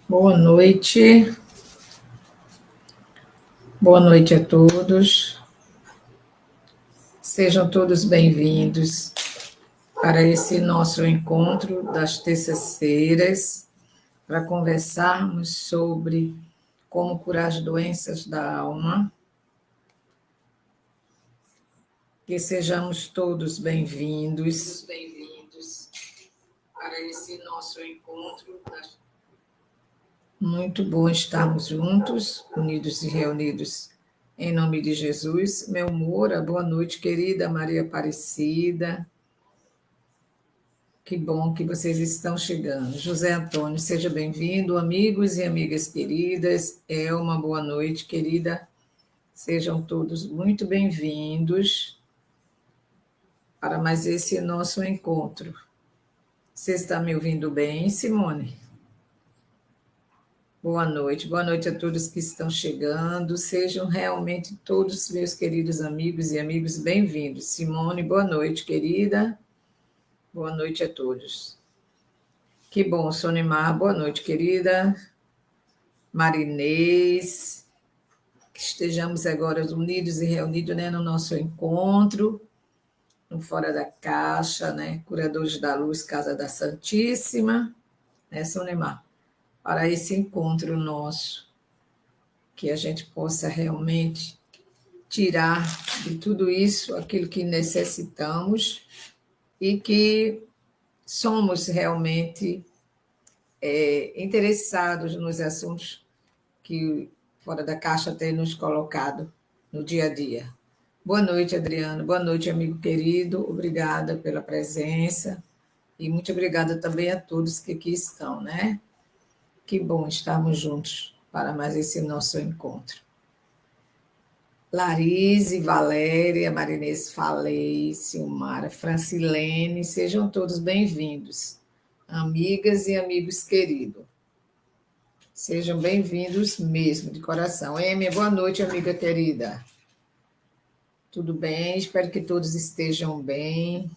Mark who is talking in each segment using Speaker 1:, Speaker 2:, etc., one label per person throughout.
Speaker 1: Boa noite a todos. Sejam todos bem-vindos para esse nosso encontro das terças-feiras, para conversarmos sobre como curar as doenças da alma. Que sejamos todos bem-vindos para esse nosso encontro. Muito bom estarmos juntos, unidos e reunidos em nome de Jesus. Meu Moura, boa noite, querida Maria Aparecida. Que bom que vocês estão chegando. José Antônio, seja bem-vindo, amigos e amigas queridas. Elma, boa noite, querida. Sejam todos muito bem-vindos para mais esse nosso encontro. Você está me ouvindo bem, Simone? Boa noite a todos que estão chegando. Sejam realmente todos meus queridos amigos e amigos bem-vindos. Simone, boa noite, querida. Boa noite a todos. Que bom, Sonimar, boa noite, querida. Marinês, que estejamos agora unidos e reunidos, né, no nosso encontro, no Fora da Caixa, né, Curadores da Luz, Casa da Santíssima, né, Sonimar? Para esse encontro nosso, que a gente possa realmente tirar de tudo isso aquilo que necessitamos e que somos realmente interessados nos assuntos que Fora da Caixa tem nos colocado no dia a dia. Boa noite, Adriano. Boa noite, amigo querido. Obrigada pela presença e muito obrigada também a todos que aqui estão, né? Que bom estarmos juntos para mais esse nosso encontro. Larise, Valéria, Marinês Falei, Silmara, Francilene, sejam todos bem-vindos, amigas e amigos queridos. Sejam bem-vindos mesmo, de coração. Amy, boa noite, amiga querida. Tudo bem? Espero que todos estejam bem.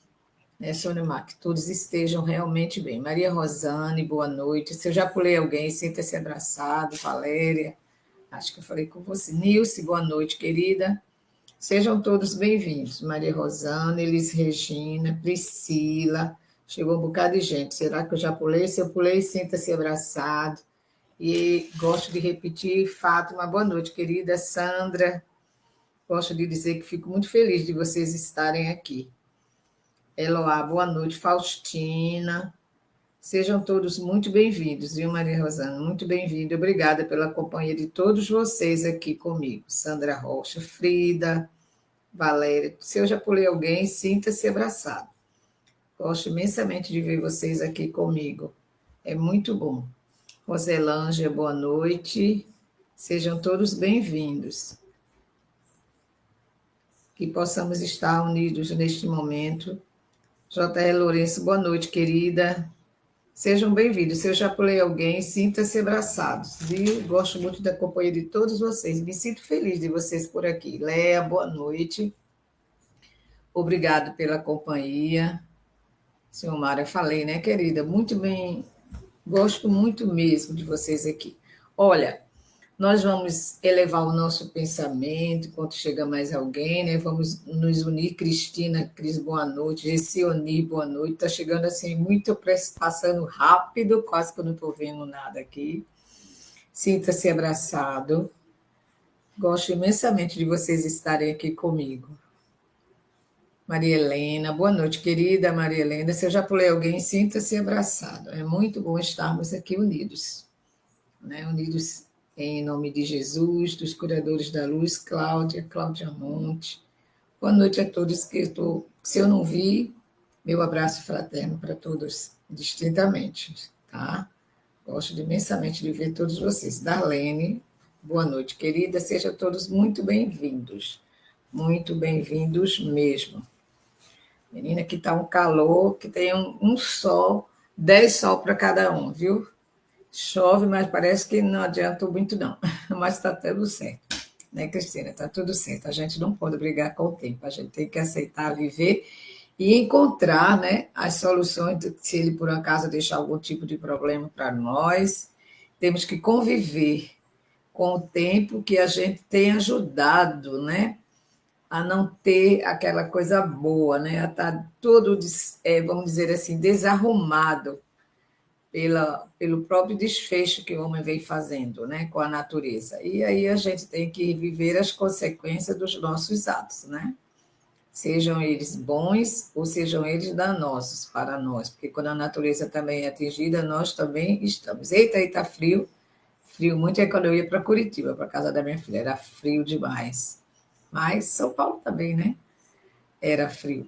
Speaker 1: Sônia Mar, que todos estejam realmente bem. Maria Rosane, boa noite. Se eu já pulei alguém, sinta-se abraçado. Valéria, acho que eu falei com você. Nilce, boa noite, querida. Sejam todos bem-vindos. Maria Rosane, Elis Regina, Priscila. Chegou um bocado de gente. Será que eu já pulei? Se eu pulei, sinta-se abraçado. E gosto de repetir, Fátima, boa noite, querida. Sandra, gosto de dizer que fico muito feliz de vocês estarem aqui. Eloá, boa noite. Faustina, sejam todos muito bem-vindos, viu, Maria Rosana? Muito bem-vinda. Obrigada pela companhia de todos vocês aqui comigo. Sandra Rocha, Frida, Valéria. Se eu já pulei alguém, sinta-se abraçado. Gosto imensamente de ver vocês aqui comigo. É muito bom. Roselângia, boa noite. Sejam todos bem-vindos. Que possamos estar unidos neste momento. J.R. Lourenço, boa noite, querida. Sejam bem-vindos. Se eu já pulei alguém, sinta-se abraçados, viu? Gosto muito da companhia de todos vocês. Me sinto feliz de vocês por aqui. Léa, boa noite. Obrigado pela companhia. Silmara, eu falei, né, querida? Muito bem. Gosto muito mesmo de vocês aqui. Olha, nós vamos elevar o nosso pensamento enquanto chega mais alguém, né? Vamos nos unir. Cristina, Cris, boa noite. Gessioni, boa noite. Está chegando assim, muito passando rápido, quase que eu não estou vendo nada aqui. Sinta-se abraçado. Gosto imensamente de vocês estarem aqui comigo. Maria Helena, boa noite, querida Maria Helena. Se eu já pulei alguém, sinta-se abraçado. É muito bom estarmos aqui unidos, né? Unidos em nome de Jesus, dos curadores da luz, Cláudia Monte. Boa noite a todos que se eu não vi, meu abraço fraterno para todos, distintamente, tá? Gosto imensamente de ver todos vocês. Darlene, boa noite, querida. Sejam todos muito bem-vindos mesmo. Menina, que está um calor, que tem um sol, 10 sol para cada um, viu? Chove, mas parece que não adianta muito, não. Mas está tudo certo. Né, Cristina? Está tudo certo. A gente não pode brigar com o tempo. A gente tem que aceitar, viver e encontrar, né, as soluções se ele, por acaso, deixar algum tipo de problema para nós. temos que conviver com o tempo que a gente tem ajudado, né? A não ter aquela coisa boa, né? A estar todo, vamos dizer assim, desarrumado pelo próprio desfecho que o homem vem fazendo, né? Com a natureza. E aí a gente tem que viver as consequências dos nossos atos, né? Sejam eles bons ou sejam eles danosos para nós, porque quando a natureza também é atingida, nós também estamos. Eita, aí está frio, frio muito é quando eu ia para Curitiba, para casa da minha filha, era frio demais. Mas São Paulo também, né? Era frio.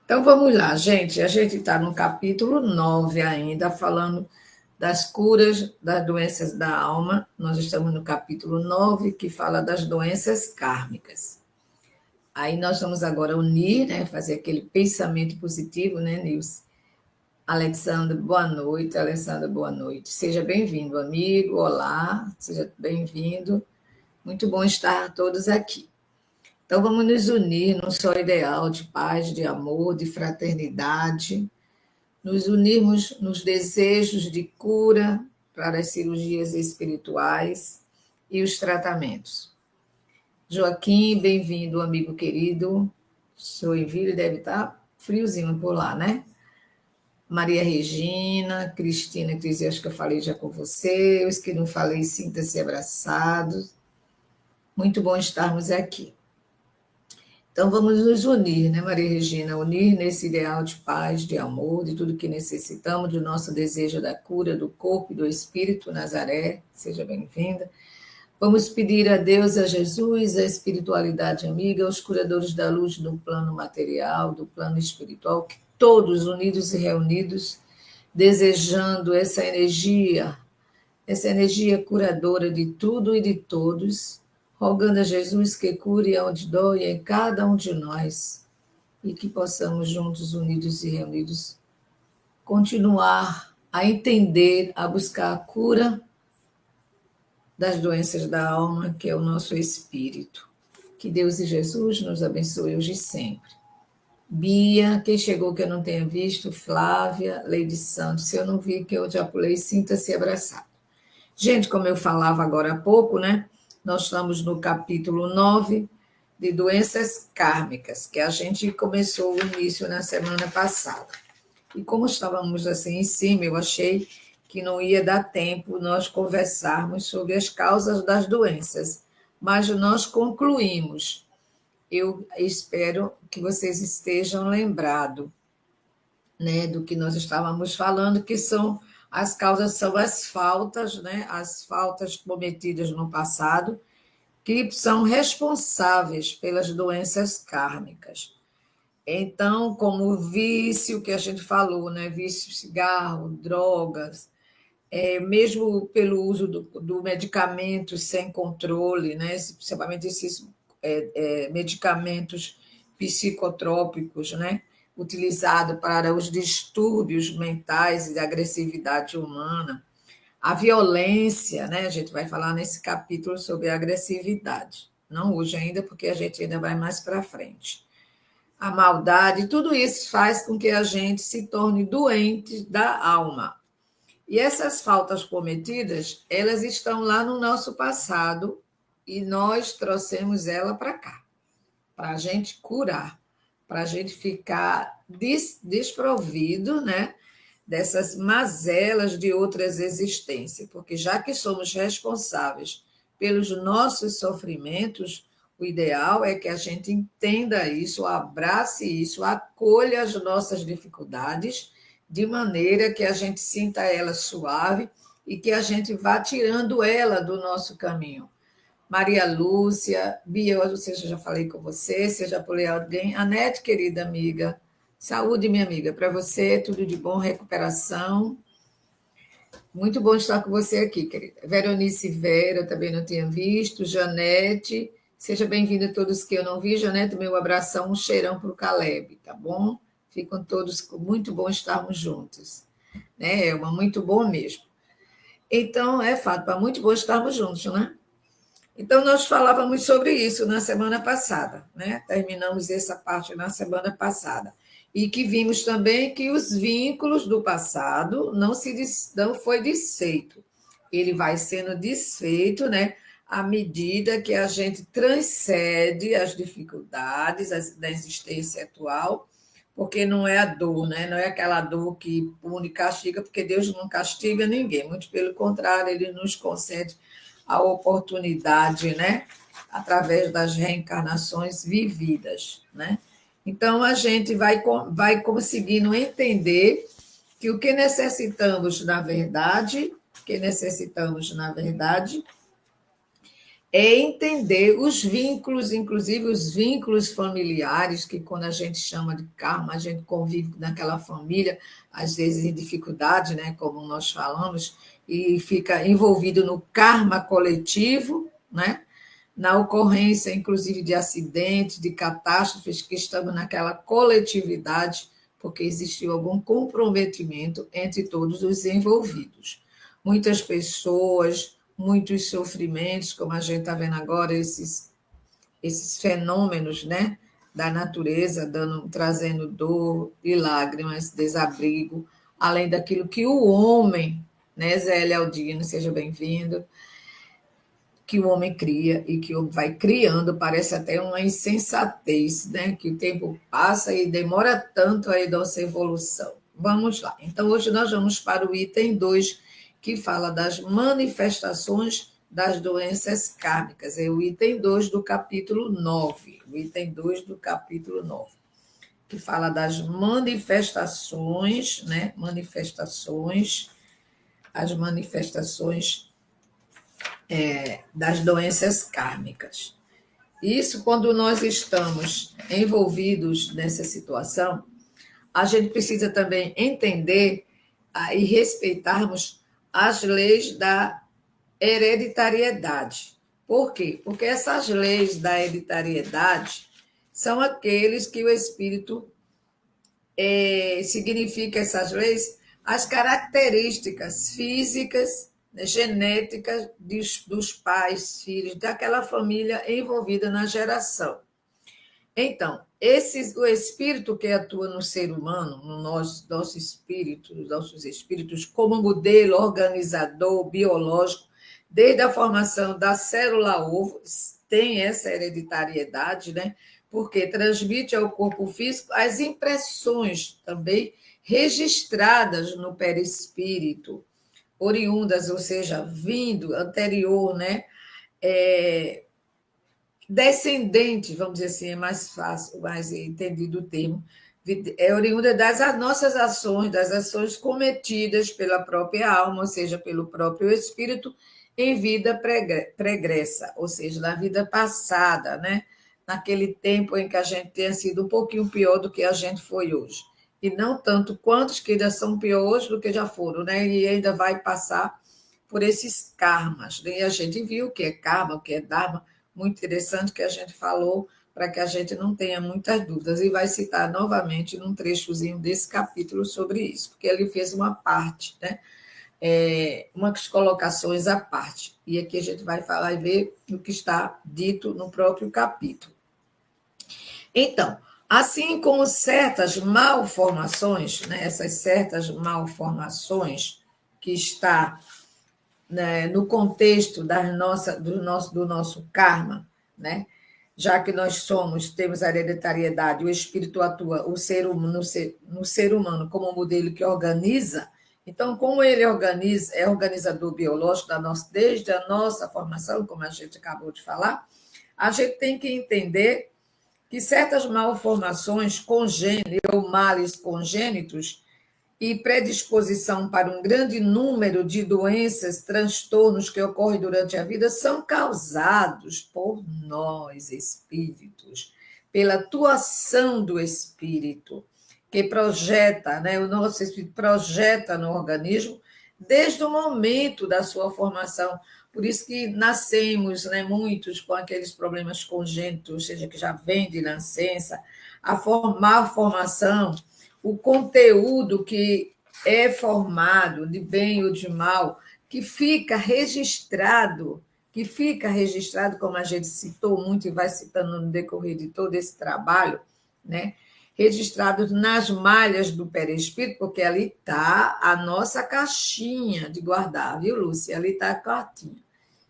Speaker 1: Então vamos lá, gente. A gente está no capítulo 9 ainda, falando das curas das doenças da alma. Nós estamos no capítulo 9, que fala das doenças kármicas. Aí nós vamos agora unir, né? Fazer aquele pensamento positivo, né, Nilce? Alexandre, boa noite. Alessandra, boa noite. Seja bem-vindo, amigo. Olá, seja bem-vindo. Muito bom estar todos aqui. Então, vamos nos unir num só ideal de paz, de amor, de fraternidade, nos unirmos nos desejos de cura para as cirurgias espirituais e os tratamentos. Joaquim, bem-vindo, amigo querido. Joinville deve estar friozinho por lá, né? Maria Regina, Cristina, Cris, acho que eu falei já com você. Os que não falei, sinta-se abraçados. Muito bom estarmos aqui. Então, vamos nos unir, né, Maria Regina? Unir nesse ideal de paz, de amor, de tudo que necessitamos, do nosso desejo da cura do corpo e do espírito. Nazaré, seja bem-vinda. Vamos pedir a Deus, a Jesus, a espiritualidade amiga, aos curadores da luz do plano material, do plano espiritual, que todos unidos e reunidos, desejando essa energia curadora de tudo e de todos, rogando a Jesus que cure onde dói em cada um de nós e que possamos, juntos, unidos e reunidos, continuar a entender, a buscar a cura das doenças da alma, que é o nosso espírito. Que Deus e Jesus nos abençoe hoje e sempre. Bia, quem chegou que eu não tenha visto, Flávia, Leide Santos, se eu não vi que eu já pulei, sinta-se abraçado. Gente, como eu falava agora há pouco, né? Nós estamos no capítulo 9 de doenças kármicas, que a gente começou o início na semana passada. E como estávamos assim em cima, eu achei que não ia dar tempo nós conversarmos sobre as causas das doenças, mas nós concluímos. Eu espero que vocês estejam lembrados, né, do que nós estávamos falando, que são as causas, são as faltas, né, as faltas cometidas no passado, que são responsáveis pelas doenças kármicas. Então, como o vício que a gente falou, né, vício, cigarro, drogas, mesmo pelo uso do medicamento sem controle, né, principalmente esses medicamentos psicotrópicos, né, utilizado para os distúrbios mentais e da agressividade humana, a violência, né, a gente vai falar nesse capítulo sobre a agressividade, não hoje ainda, porque a gente ainda vai mais para frente. A maldade, tudo isso faz com que a gente se torne doente da alma. E essas faltas cometidas, elas estão lá no nosso passado e nós trouxemos ela para cá, para a gente curar, para a gente ficar desprovido, né, dessas mazelas de outras existências, porque já que somos responsáveis pelos nossos sofrimentos, o ideal é que a gente entenda isso, abrace isso, acolha as nossas dificuldades, de maneira que a gente sinta ela suave e que a gente vá tirando ela do nosso caminho. Maria Lúcia, Bia, eu já falei com você, se eu já pulei alguém. Anete, querida amiga, saúde, minha amiga, para você, tudo de bom, recuperação. Muito bom estar com você aqui, querida. Veronice Vera, também não tinha visto. Janete, seja bem-vinda a todos que eu não vi. Janete, meu abração, um cheirão para o Caleb, tá bom? Ficam todos, muito bom estarmos juntos. Né, Elma? Muito bom mesmo. Então, é fato, é muito bom estarmos juntos, né? Então, nós falávamos sobre isso na semana passada, né? Terminamos essa parte na semana passada. E que vimos também que os vínculos do passado não foi desfeito. ele vai sendo desfeito, né, à medida que a gente transcende as dificuldades da existência atual, porque não é a dor, né? Não é aquela dor que pune e castiga, porque Deus não castiga ninguém, muito pelo contrário, ele nos concede a oportunidade, né? Através das reencarnações vividas, né? Então, a gente vai conseguindo entender que o que necessitamos, na verdade, é entender os vínculos, inclusive os vínculos familiares, que quando a gente chama de karma, a gente convive naquela família, às vezes em dificuldade, né, como nós falamos, e fica envolvido no karma coletivo, né, na ocorrência, inclusive, de acidentes, de catástrofes, que estamos naquela coletividade, porque existiu algum comprometimento entre todos os envolvidos. Muitas pessoas, muitos sofrimentos, como a gente está vendo agora, esses fenômenos, né, da natureza, trazendo dor e lágrimas, desabrigo, além daquilo que o homem, né, Zé Lealdino, seja bem-vindo, que o homem cria e que o homem vai criando, parece até uma insensatez, né? Que o tempo passa e demora tanto aí nossa evolução. Vamos lá. Então, hoje nós vamos para o item 2, que fala das manifestações das doenças kármicas. É o item 2 do capítulo 9. O item 2 do capítulo 9, que fala das manifestações, né? As manifestações das doenças kármicas. Isso, quando nós estamos envolvidos nessa situação, a gente precisa também entender e respeitarmos as leis da hereditariedade. Por quê? Porque essas leis da hereditariedade são aqueles que o espírito significa essas leis, as características físicas, né, genéticas dos pais, filhos, daquela família envolvida na geração. Então, o espírito que atua no ser humano, no nosso espírito, nossos espíritos, como modelo organizador biológico, desde a formação da célula-ovo, tem essa hereditariedade, né? Porque transmite ao corpo físico as impressões também registradas no perispírito, oriundas, ou seja, vindo anterior, né? Descendente, vamos dizer assim, é mais fácil, mais entendido o termo, é oriunda das nossas ações, das ações cometidas pela própria alma, ou seja, pelo próprio espírito, em vida pregressa, ou seja, na vida passada, né? Naquele tempo em que a gente tenha sido um pouquinho pior do que a gente foi hoje. E não tanto quantos que ainda são piores do que já foram, né? E ainda vai passar por esses karmas. E a gente viu o que é karma, o que é dharma, muito interessante que a gente falou, para que a gente não tenha muitas dúvidas, e vai citar novamente num trechozinho desse capítulo sobre isso, porque ele fez uma parte, né? Umas colocações à parte. E aqui a gente vai falar e ver o que está dito no próprio capítulo. Então, assim como certas malformações, né, essas certas malformações que está, né, no contexto do nosso karma, né? Já que nós temos a hereditariedade, o espírito atua no ser humano como modelo que organiza, então, como ele é organizador biológico desde a nossa formação, como a gente acabou de falar, a gente tem que entender que certas malformações congênitas ou males congênitos e predisposição para um grande número de doenças, transtornos que ocorrem durante a vida são causados por nós, espíritos, pela atuação do espírito, que projeta, né, o nosso espírito projeta no organismo desde o momento da sua formação. Por isso que nascemos, né, muitos com aqueles problemas congênitos, ou seja, que já vem de nascença, a formação, o conteúdo que é formado, de bem ou de mal, que fica registrado, como a gente citou muito e vai citando no decorrer de todo esse trabalho, né? registrados nas malhas do perispírito, porque ali está a nossa caixinha de guardar, viu, Lúcia? Ali está a cartinha.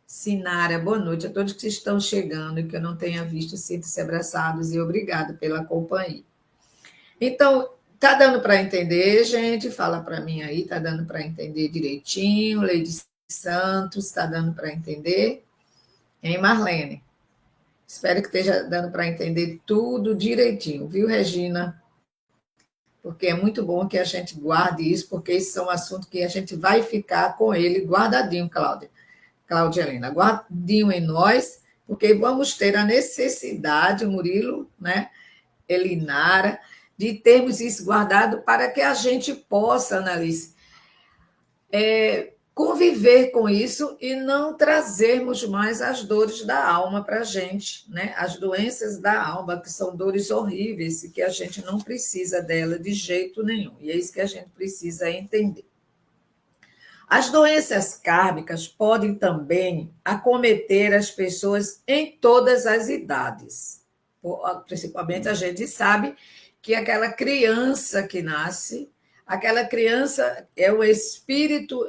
Speaker 1: Sinara, boa noite a todos que estão chegando e que eu não tenha visto, sintam-se abraçados e obrigado pela companhia. Então, tá dando para entender, gente? Fala para mim aí, tá dando para entender direitinho? Leide Santos, está dando para entender? Hein, Marlene? Espero que esteja dando para entender tudo direitinho, viu, Regina? Porque é muito bom que a gente guarde isso, porque isso é um assunto que a gente vai ficar com ele guardadinho, Cláudia Helena, guardadinho em nós, porque vamos ter a necessidade, Murilo, né, Elinara, de termos isso guardado para que a gente possa, Annalise, conviver com isso e não trazermos mais as dores da alma para a gente, né? As doenças da alma, que são dores horríveis e que a gente não precisa dela de jeito nenhum. E é isso que a gente precisa entender. As doenças kármicas podem também acometer as pessoas em todas as idades. Principalmente a gente sabe que aquela criança que nasce, aquela criança é o espírito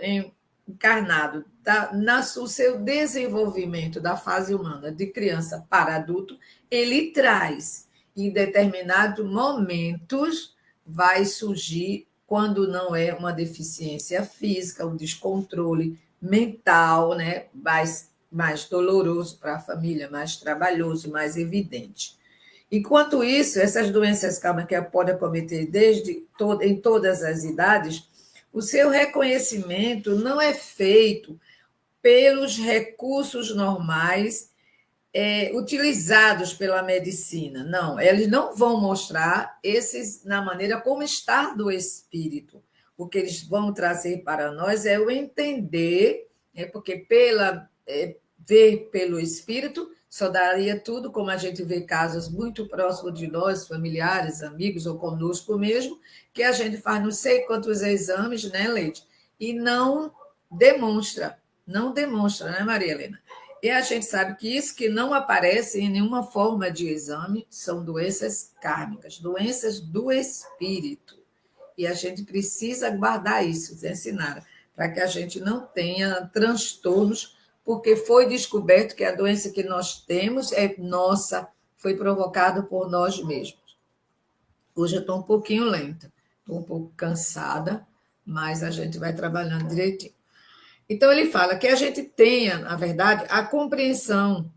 Speaker 1: encarnado, tá? O seu desenvolvimento da fase humana, de criança para adulto, ele traz, em determinados momentos, vai surgir, quando não é uma deficiência física, um descontrole mental, né? mais doloroso para a família, mais trabalhoso, mais evidente. Enquanto isso, essas doenças kármicas podem acometer em todas as idades, o seu reconhecimento não é feito pelos recursos normais utilizados pela medicina. Não, eles não vão mostrar esses na maneira como está do espírito. O que eles vão trazer para nós é o entender, porque ver pelo espírito só daria tudo, como a gente vê casos muito próximos de nós, familiares, amigos ou conosco mesmo, que a gente faz não sei quantos exames, né, Leite? E não demonstra, né, Maria Helena? E a gente sabe que isso que não aparece em nenhuma forma de exame são doenças kármicas, doenças do espírito. E a gente precisa guardar isso, né, Sinara, para que a gente não tenha transtornos, porque foi descoberto que a doença que nós temos é nossa, foi provocada por nós mesmos. Hoje eu estou um pouquinho lenta, estou um pouco cansada, mas a gente vai trabalhando direitinho. Então, ele fala que a gente tenha, na verdade, a compreensão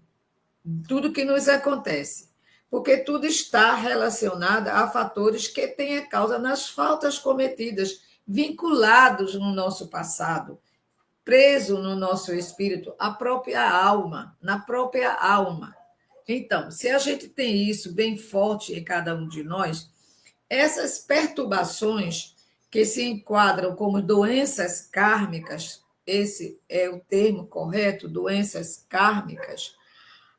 Speaker 1: de tudo que nos acontece, porque tudo está relacionado a fatores que têm a causa nas faltas cometidas, vinculados no nosso passado, preso no nosso espírito, a própria alma, na própria alma. Então, se a gente tem isso bem forte em cada um de nós, essas perturbações que se enquadram como doenças kármicas, esse é o termo correto, doenças kármicas,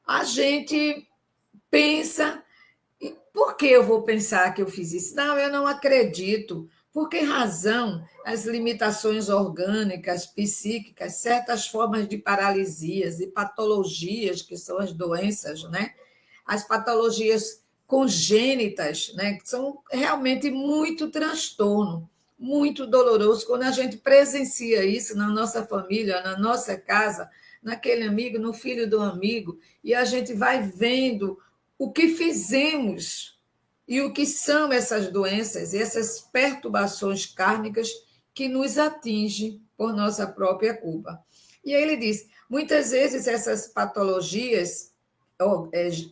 Speaker 1: a gente pensa, por que eu vou pensar que eu fiz isso? Não, eu não acredito. Por que razão as limitações orgânicas, psíquicas, certas formas de paralisias e patologias, que são as doenças, né? As patologias congênitas, né? Que são realmente muito transtorno, muito doloroso. Quando a gente presencia isso na nossa família, na nossa casa, naquele amigo, no filho do amigo, e a gente vai vendo o que fizemos e o que são essas doenças, essas perturbações kármicas que nos atingem por nossa própria culpa. E aí ele diz, muitas vezes essas patologias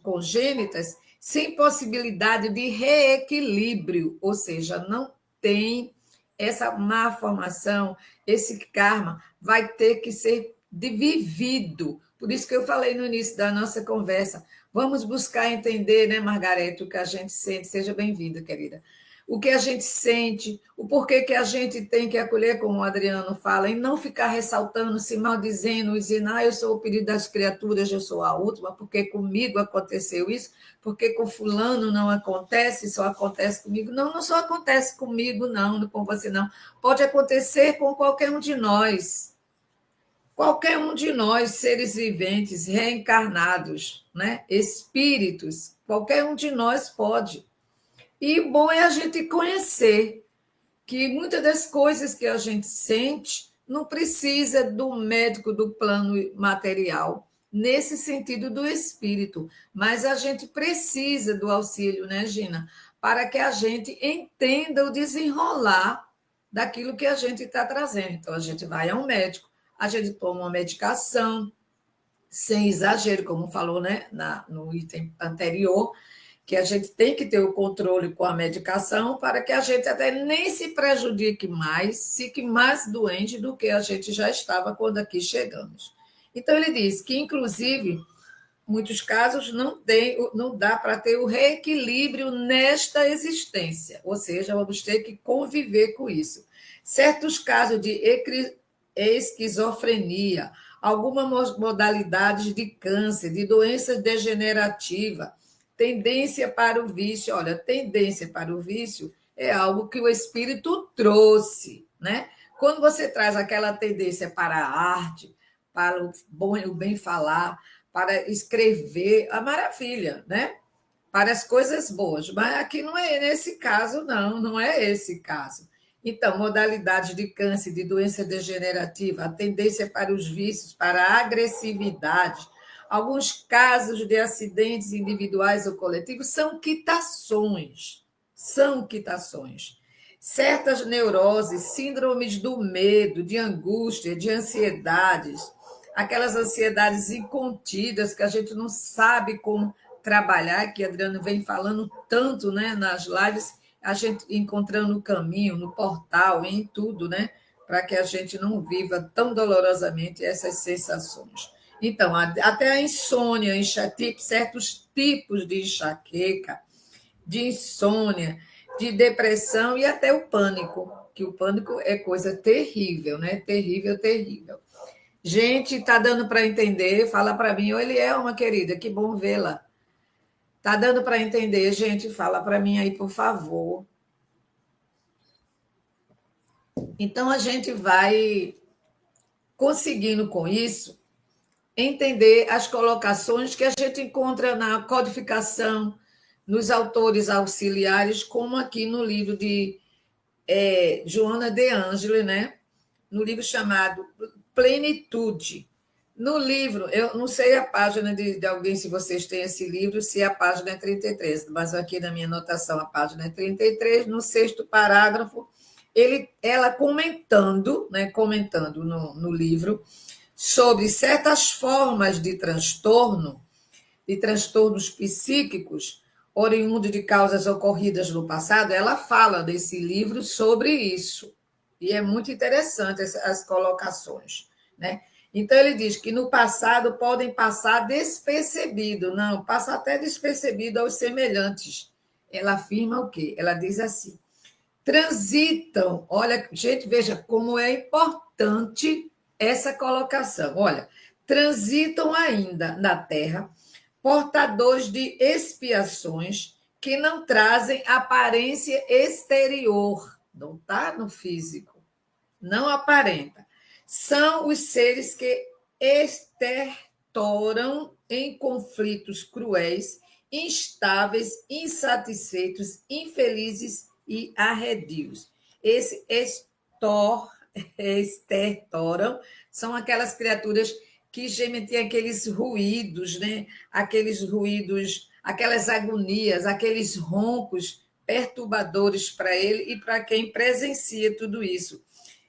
Speaker 1: congênitas sem possibilidade de reequilíbrio, ou seja, não tem essa má formação, esse karma vai ter que ser vivido. Por isso que eu falei no início da nossa conversa, vamos buscar entender, né, Margarete, o que a gente sente. Seja bem-vinda, querida. O que a gente sente, o porquê que a gente tem que acolher, como o Adriano fala, e não ficar ressaltando, se maldizendo, dizendo, eu sou o pedido das criaturas, eu sou a última, porque comigo aconteceu isso, porque com fulano não acontece, só acontece comigo. Não, não só acontece comigo, não, com você não. Pode acontecer com qualquer um de nós. Qualquer um de nós, seres viventes, reencarnados, né? Espíritos, qualquer um de nós pode. E bom é a gente conhecer que muitas das coisas que a gente sente não precisa do médico do plano material, nesse sentido do espírito, mas a gente precisa do auxílio, né, Gina? Para que a gente entenda o desenrolar daquilo que a gente está trazendo. Então, a gente vai ao médico, a gente toma uma medicação, sem exagero, como falou, né, no item anterior, que a gente tem que ter o controle com a medicação para que a gente até nem se prejudique mais, fique mais doente do que a gente já estava quando aqui chegamos. Então, ele diz que, inclusive, muitos casos não dá para ter o reequilíbrio nesta existência, ou seja, vamos ter que conviver com isso. Certos casos de esquizofrenia, algumas modalidades de câncer, de doença degenerativa, tendência para o vício. Olha, tendência para o vício é algo que o espírito trouxe, né? Quando você traz aquela tendência para a arte, para o bem falar, para escrever, a maravilha, né? Para as coisas boas. Mas aqui não é nesse caso, não é esse caso. Então, modalidade de câncer, de doença degenerativa, a tendência para os vícios, para a agressividade, alguns casos de acidentes individuais ou coletivos são quitações. São quitações. Certas neuroses, síndromes do medo, de angústia, de ansiedades, aquelas ansiedades incontidas que a gente não sabe como trabalhar, que a Adriana vem falando tanto, né, nas lives, a gente encontrando o caminho, no portal, em tudo, né, para que a gente não viva tão dolorosamente essas sensações. Então, até a insônia, certos tipos de enxaqueca, de insônia, de depressão e até o pânico, que o pânico é coisa terrível, né? Terrível, terrível. Gente, tá dando para entender? Fala para mim. Ele é uma querida, que bom vê-la. Tá dando para entender, gente? Fala para mim aí, por favor. Então, a gente vai conseguindo com isso entender as colocações que a gente encontra na codificação, nos autores auxiliares, como aqui no livro de Joana de Ângelo, né? No livro chamado Plenitude. No livro, eu não sei a página de alguém, se vocês têm esse livro, se a página é 33, mas aqui na minha anotação a página é 33, no sexto parágrafo, ela comentando, né, comentando no livro, sobre certas formas de transtornos psíquicos, oriundos de causas ocorridas no passado, ela fala desse livro sobre isso. E é muito interessante as colocações, né? Então, ele diz que no passado podem passar despercebido, não, passa até despercebido aos semelhantes. Ela afirma o quê? Ela diz assim: transitam, olha, gente, veja como é importante essa colocação. Olha, transitam ainda na Terra portadores de expiações que não trazem aparência exterior, não está no físico, não aparenta. São os seres que estertoram em conflitos cruéis, instáveis, insatisfeitos, infelizes e arredios. Esse estertoram são aquelas criaturas que gemem, tem aqueles ruídos, né? Aqueles ruídos, aquelas agonias, aqueles roncos perturbadores para ele e para quem presencia tudo isso.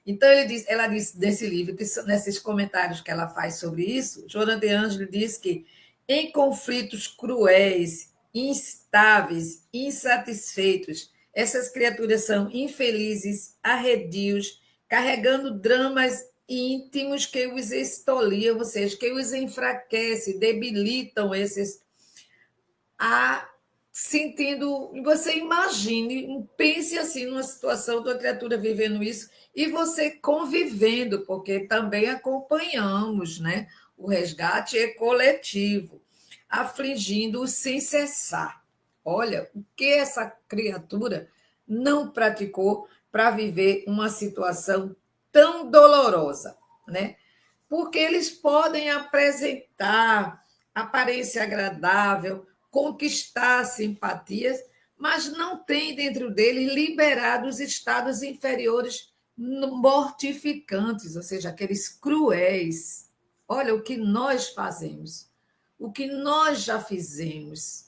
Speaker 1: Então, ela diz nesse livro, nesses comentários que ela faz sobre isso, Joana de Ângelo diz que em conflitos cruéis, instáveis, insatisfeitos, essas criaturas são infelizes, arredios, carregando dramas íntimos que os estoliam, ou seja, que os enfraquecem, debilitam esses a sentindo. Você imagine, pense assim numa situação de uma criatura vivendo isso e você convivendo, porque também acompanhamos, né? O resgate é coletivo, afligindo-o sem cessar. Olha, o que essa criatura não praticou para viver uma situação tão dolorosa, né? Porque eles podem apresentar aparência agradável, conquistar simpatias, mas não tem dentro dele liberado os estados inferiores mortificantes, ou seja, aqueles cruéis. Olha o que nós fazemos, o que nós já fizemos.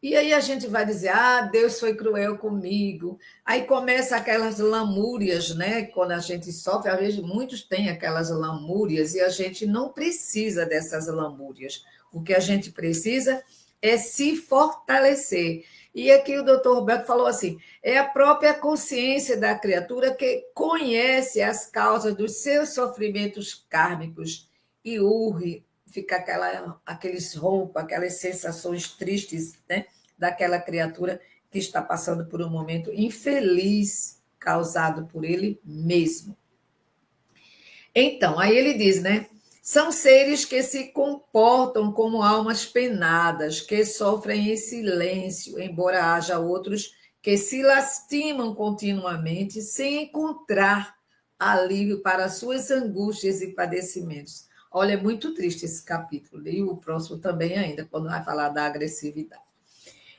Speaker 1: E aí a gente vai dizer, Deus foi cruel comigo. Aí começa aquelas lamúrias, né? Quando a gente sofre, às vezes muitos têm aquelas lamúrias e a gente não precisa dessas lamúrias. O que a gente precisa é se fortalecer. E aqui o doutor Roberto falou assim, é a própria consciência da criatura que conhece as causas dos seus sofrimentos kármicos e urge, fica aqueles rompos, aquelas sensações tristes, né, daquela criatura que está passando por um momento infeliz causado por ele mesmo. Então, aí ele diz, né? São seres que se comportam como almas penadas, que sofrem em silêncio, embora haja outros que se lastimam continuamente sem encontrar alívio para suas angústias e padecimentos. Olha, é muito triste esse capítulo, e o próximo também ainda, quando vai falar da agressividade.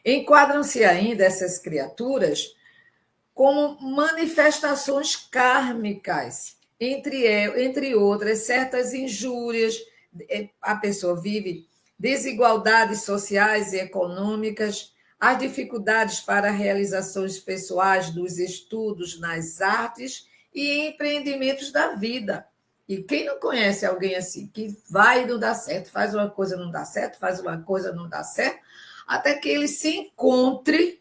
Speaker 1: Enquadram-se ainda essas criaturas como manifestações kármicas, entre outras, certas injúrias, a pessoa vive desigualdades sociais e econômicas, as dificuldades para realizações pessoais dos estudos nas artes e empreendimentos da vida. E quem não conhece alguém assim, que vai e não dá certo, faz uma coisa não dá certo, faz uma coisa não dá certo, até que ele se encontre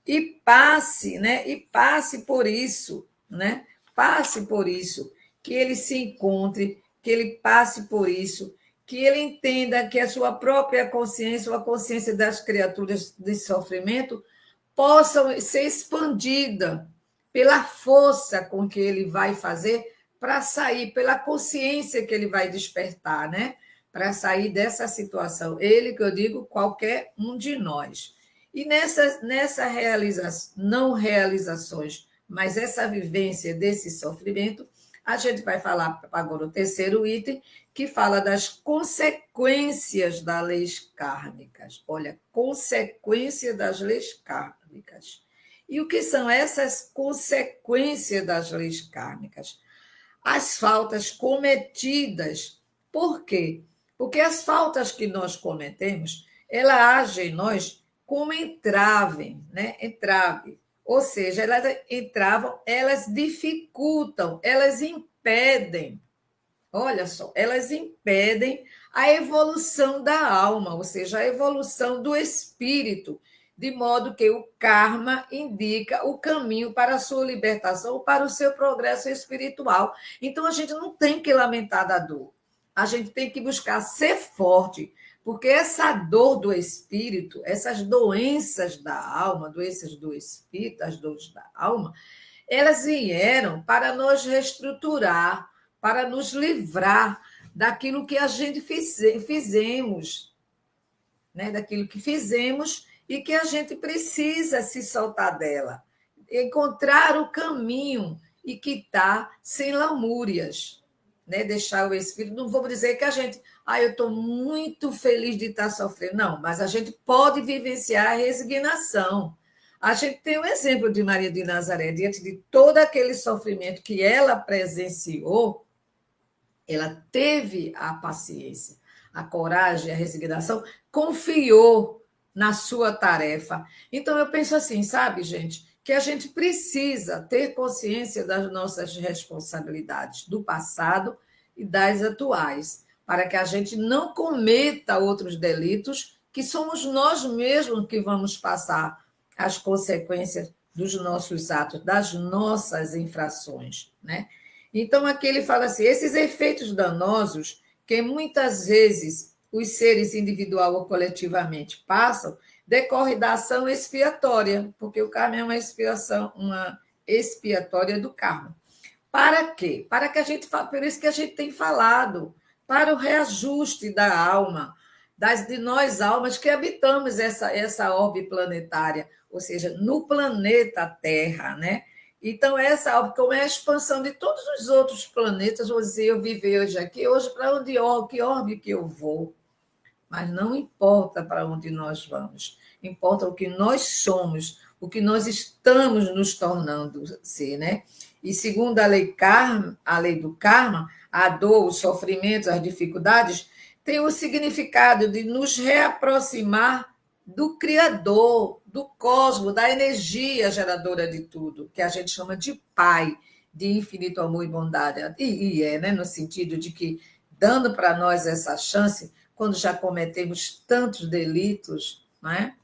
Speaker 1: e passe, né? E passe por isso, né? Passe por isso, que ele se encontre, que ele passe por isso, que ele entenda que a sua própria consciência, ou a consciência das criaturas de sofrimento, possa ser expandida pela força com que ele vai fazer para sair, pela consciência que ele vai despertar, né? Para sair dessa situação. Ele, que eu digo, qualquer um de nós. E nessa não realizações, mas essa vivência desse sofrimento, a gente vai falar agora o terceiro item, que fala das consequências das leis kármicas. Olha, consequência das leis kármicas. E o que são essas consequências das leis kármicas? As faltas cometidas. Por quê? Porque as faltas que nós cometemos, ela age em nós como entrave, né? Entrave. Ou seja, elas entravam, elas dificultam, elas impedem. Olha só, elas impedem a evolução da alma, ou seja, a evolução do espírito, de modo que o karma indica o caminho para a sua libertação, para o seu progresso espiritual. Então, a gente não tem que lamentar da dor, a gente tem que buscar ser forte, porque essa dor do espírito, essas doenças da alma, doenças do espírito, as dores da alma, elas vieram para nos reestruturar, para nos livrar daquilo que a gente fizemos, né? Daquilo que fizemos e que a gente precisa se soltar dela, encontrar o caminho e quitar sem lamúrias, né? Deixar o espírito. Não vou dizer que a gente, eu estou muito feliz de estar sofrendo, não, mas a gente pode vivenciar a resignação. A gente tem um exemplo de Maria de Nazaré, diante de todo aquele sofrimento que ela presenciou, ela teve a paciência, a coragem, a resignação, confiou na sua tarefa. Então, eu penso assim, sabe, gente, que a gente precisa ter consciência das nossas responsabilidades do passado e das atuais, para que a gente não cometa outros delitos, que somos nós mesmos que vamos passar as consequências dos nossos atos, das nossas infrações, né? Então, aqui ele fala assim: esses efeitos danosos que muitas vezes os seres individual ou coletivamente passam, decorre da ação expiatória, porque o karma é uma expiatória do karma. Para quê? Para que a gente, por isso que a gente tem falado, para o reajuste da alma, de nós almas que habitamos essa orbe planetária, ou seja, no planeta Terra, né? Então, essa orbe, como é a expansão de todos os outros planetas, vou dizer, eu viver hoje para onde que orbe que eu vou, mas não importa para onde nós vamos. importa o que nós somos, o que nós estamos nos tornando ser, né? E segundo a lei do karma, a dor, os sofrimentos, as dificuldades, tem o significado de nos reaproximar do Criador, do cosmos, da energia geradora de tudo, que a gente chama de Pai, de infinito amor e bondade. E é, né, no sentido de que, dando para nós essa chance, quando já cometemos tantos delitos, né?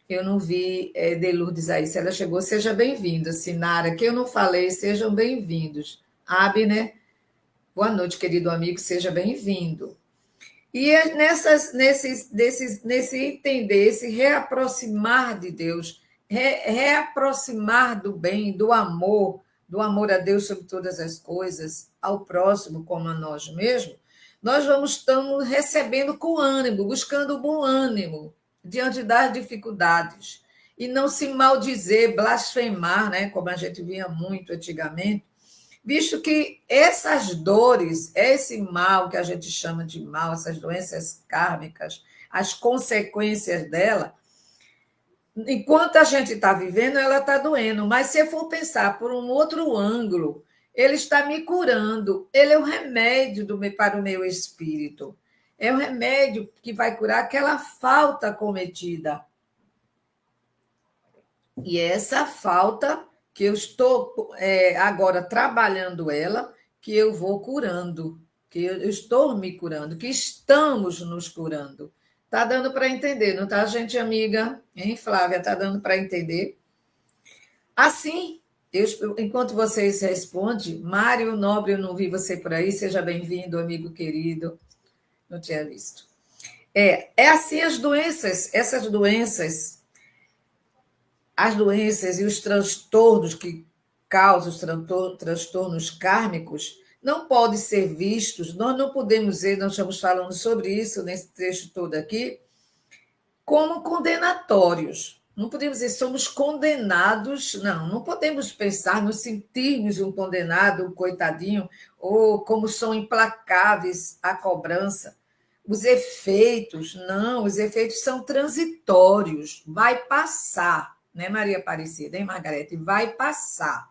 Speaker 1: Eu não vi de Lourdes aí, se ela chegou, seja bem-vinda. Sinara, que eu não falei, sejam bem-vindos. Abner, boa noite, querido amigo, seja bem-vindo. E é nesse entender, esse reaproximar de Deus, reaproximar do bem, do amor a Deus sobre todas as coisas, ao próximo como a nós mesmos, nós estamos recebendo com ânimo, buscando o bom ânimo diante das dificuldades. E não se maldizer, blasfemar, né, como a gente via muito antigamente, visto que essas dores, esse mal que a gente chama de mal, essas doenças kármicas, as consequências dela, enquanto a gente está vivendo, ela está doendo. Mas se eu for pensar por um outro ângulo, ele está me curando. Ele é o remédio para o meu espírito. É o remédio que vai curar aquela falta cometida. E é essa falta que eu estou agora trabalhando ela, que eu vou curando, que eu estou me curando, que estamos nos curando. Está dando para entender, não está, gente amiga? Hein, Flávia? Está dando para entender? Assim, enquanto vocês respondem, Mário Nobre, eu não vi você por aí, seja bem-vindo, amigo querido. Não tinha visto. É assim as doenças, essas doenças, as doenças e os transtornos que causam os transtornos kármicos não podem ser vistos, nós não podemos ver, nós estamos falando sobre isso nesse trecho todo aqui, como condenatórios. Não podemos dizer somos condenados, não podemos pensar, nos sentirmos um condenado, um coitadinho, ou como são implacáveis a cobrança. Os efeitos são transitórios, vai passar, né, Maria Aparecida, hein, Margarete? Vai passar.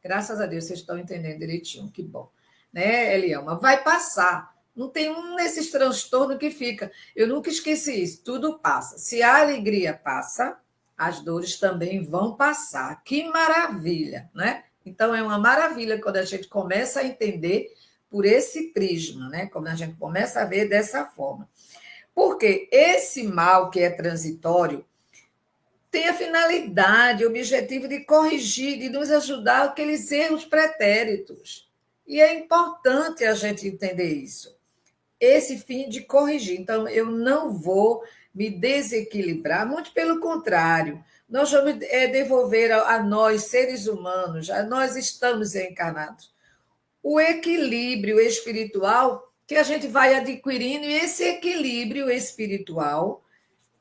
Speaker 1: Graças a Deus vocês estão entendendo direitinho, que bom. Né, Elielma? Vai passar. Não tem um desses transtornos que fica. Eu nunca esqueci isso, tudo passa. Se a alegria passa, as dores também vão passar. Que maravilha, né? Então, é uma maravilha quando a gente começa a entender por esse prisma, né? Quando a gente começa a ver dessa forma. Porque esse mal que é transitório tem a finalidade, o objetivo de corrigir, de nos ajudar aqueles erros pretéritos. E é importante a gente entender isso. Esse fim de corrigir. Então, eu não vou me desequilibrar, muito pelo contrário. Nós vamos devolver a nós, seres humanos, a nós estamos encarnados, o equilíbrio espiritual que a gente vai adquirindo, e esse equilíbrio espiritual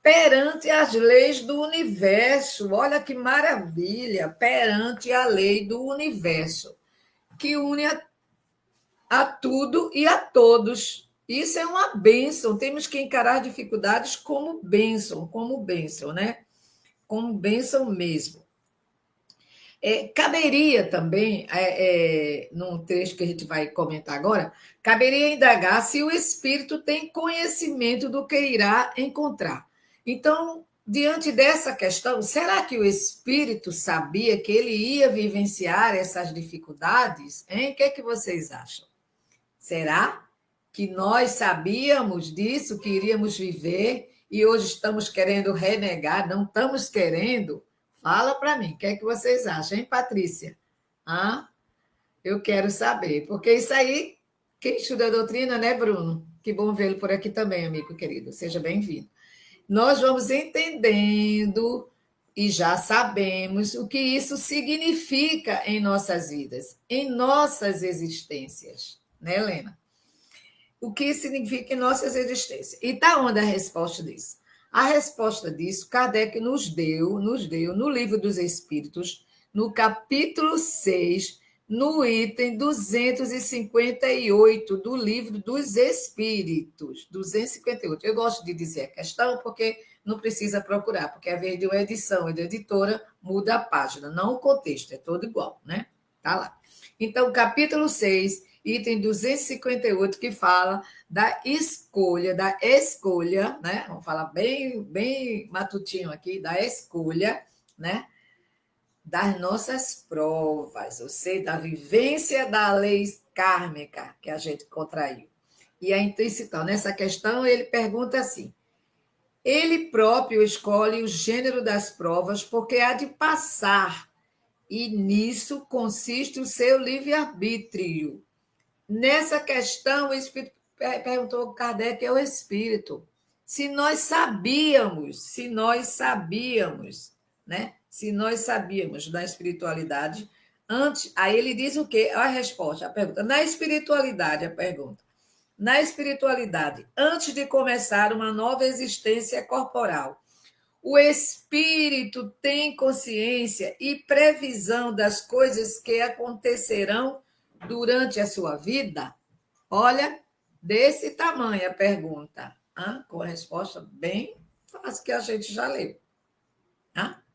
Speaker 1: perante as leis do universo. Olha que maravilha! Perante a lei do universo, que une a tudo e a todos. Isso é uma bênção. Temos que encarar dificuldades como bênção, né? Como bênção mesmo. Caberia também, num trecho que a gente vai comentar agora, caberia indagar se o espírito tem conhecimento do que irá encontrar. Então, diante dessa questão, será que o espírito sabia que ele ia vivenciar essas dificuldades? Hein? O que é que vocês acham? Será que nós sabíamos disso, que iríamos viver, e hoje estamos querendo renegar? Não estamos querendo? Fala para mim, o que é que vocês acham, hein, Patrícia? Eu quero saber, porque isso aí, quem estuda a doutrina, né, Bruno? Que bom vê-lo por aqui também, amigo querido, seja bem-vindo. Nós vamos entendendo e já sabemos o que isso significa em nossas vidas, em nossas existências, né, Helena? O que significa em nossas existências. E está onde a resposta disso? A resposta disso, Kardec nos deu no Livro dos Espíritos, no capítulo 6, no item 258 do Livro dos Espíritos. 258. Eu gosto de dizer a questão porque não precisa procurar, porque a vez de uma edição e da editora, muda a página, não o contexto, é todo igual, né? Tá lá. Então, capítulo 6, item 258, que fala da escolha, né? Vamos falar bem matutinho aqui, da escolha, né? Das nossas provas, ou seja, da vivência da lei kármica que a gente contraiu. E a intuição, nessa questão, ele pergunta assim: ele próprio escolhe o gênero das provas porque há de passar, e nisso consiste o seu livre-arbítrio. Nessa questão, o Espírito perguntou Kardec ao Espírito se nós sabíamos, né? Se nós sabíamos da espiritualidade, antes, aí ele diz o quê? A resposta, a pergunta. Na espiritualidade, a pergunta. Na espiritualidade, antes de começar uma nova existência corporal, o espírito tem consciência e previsão das coisas que acontecerão durante a sua vida? Olha, desse tamanho a pergunta, com a resposta bem fácil que a gente já leu.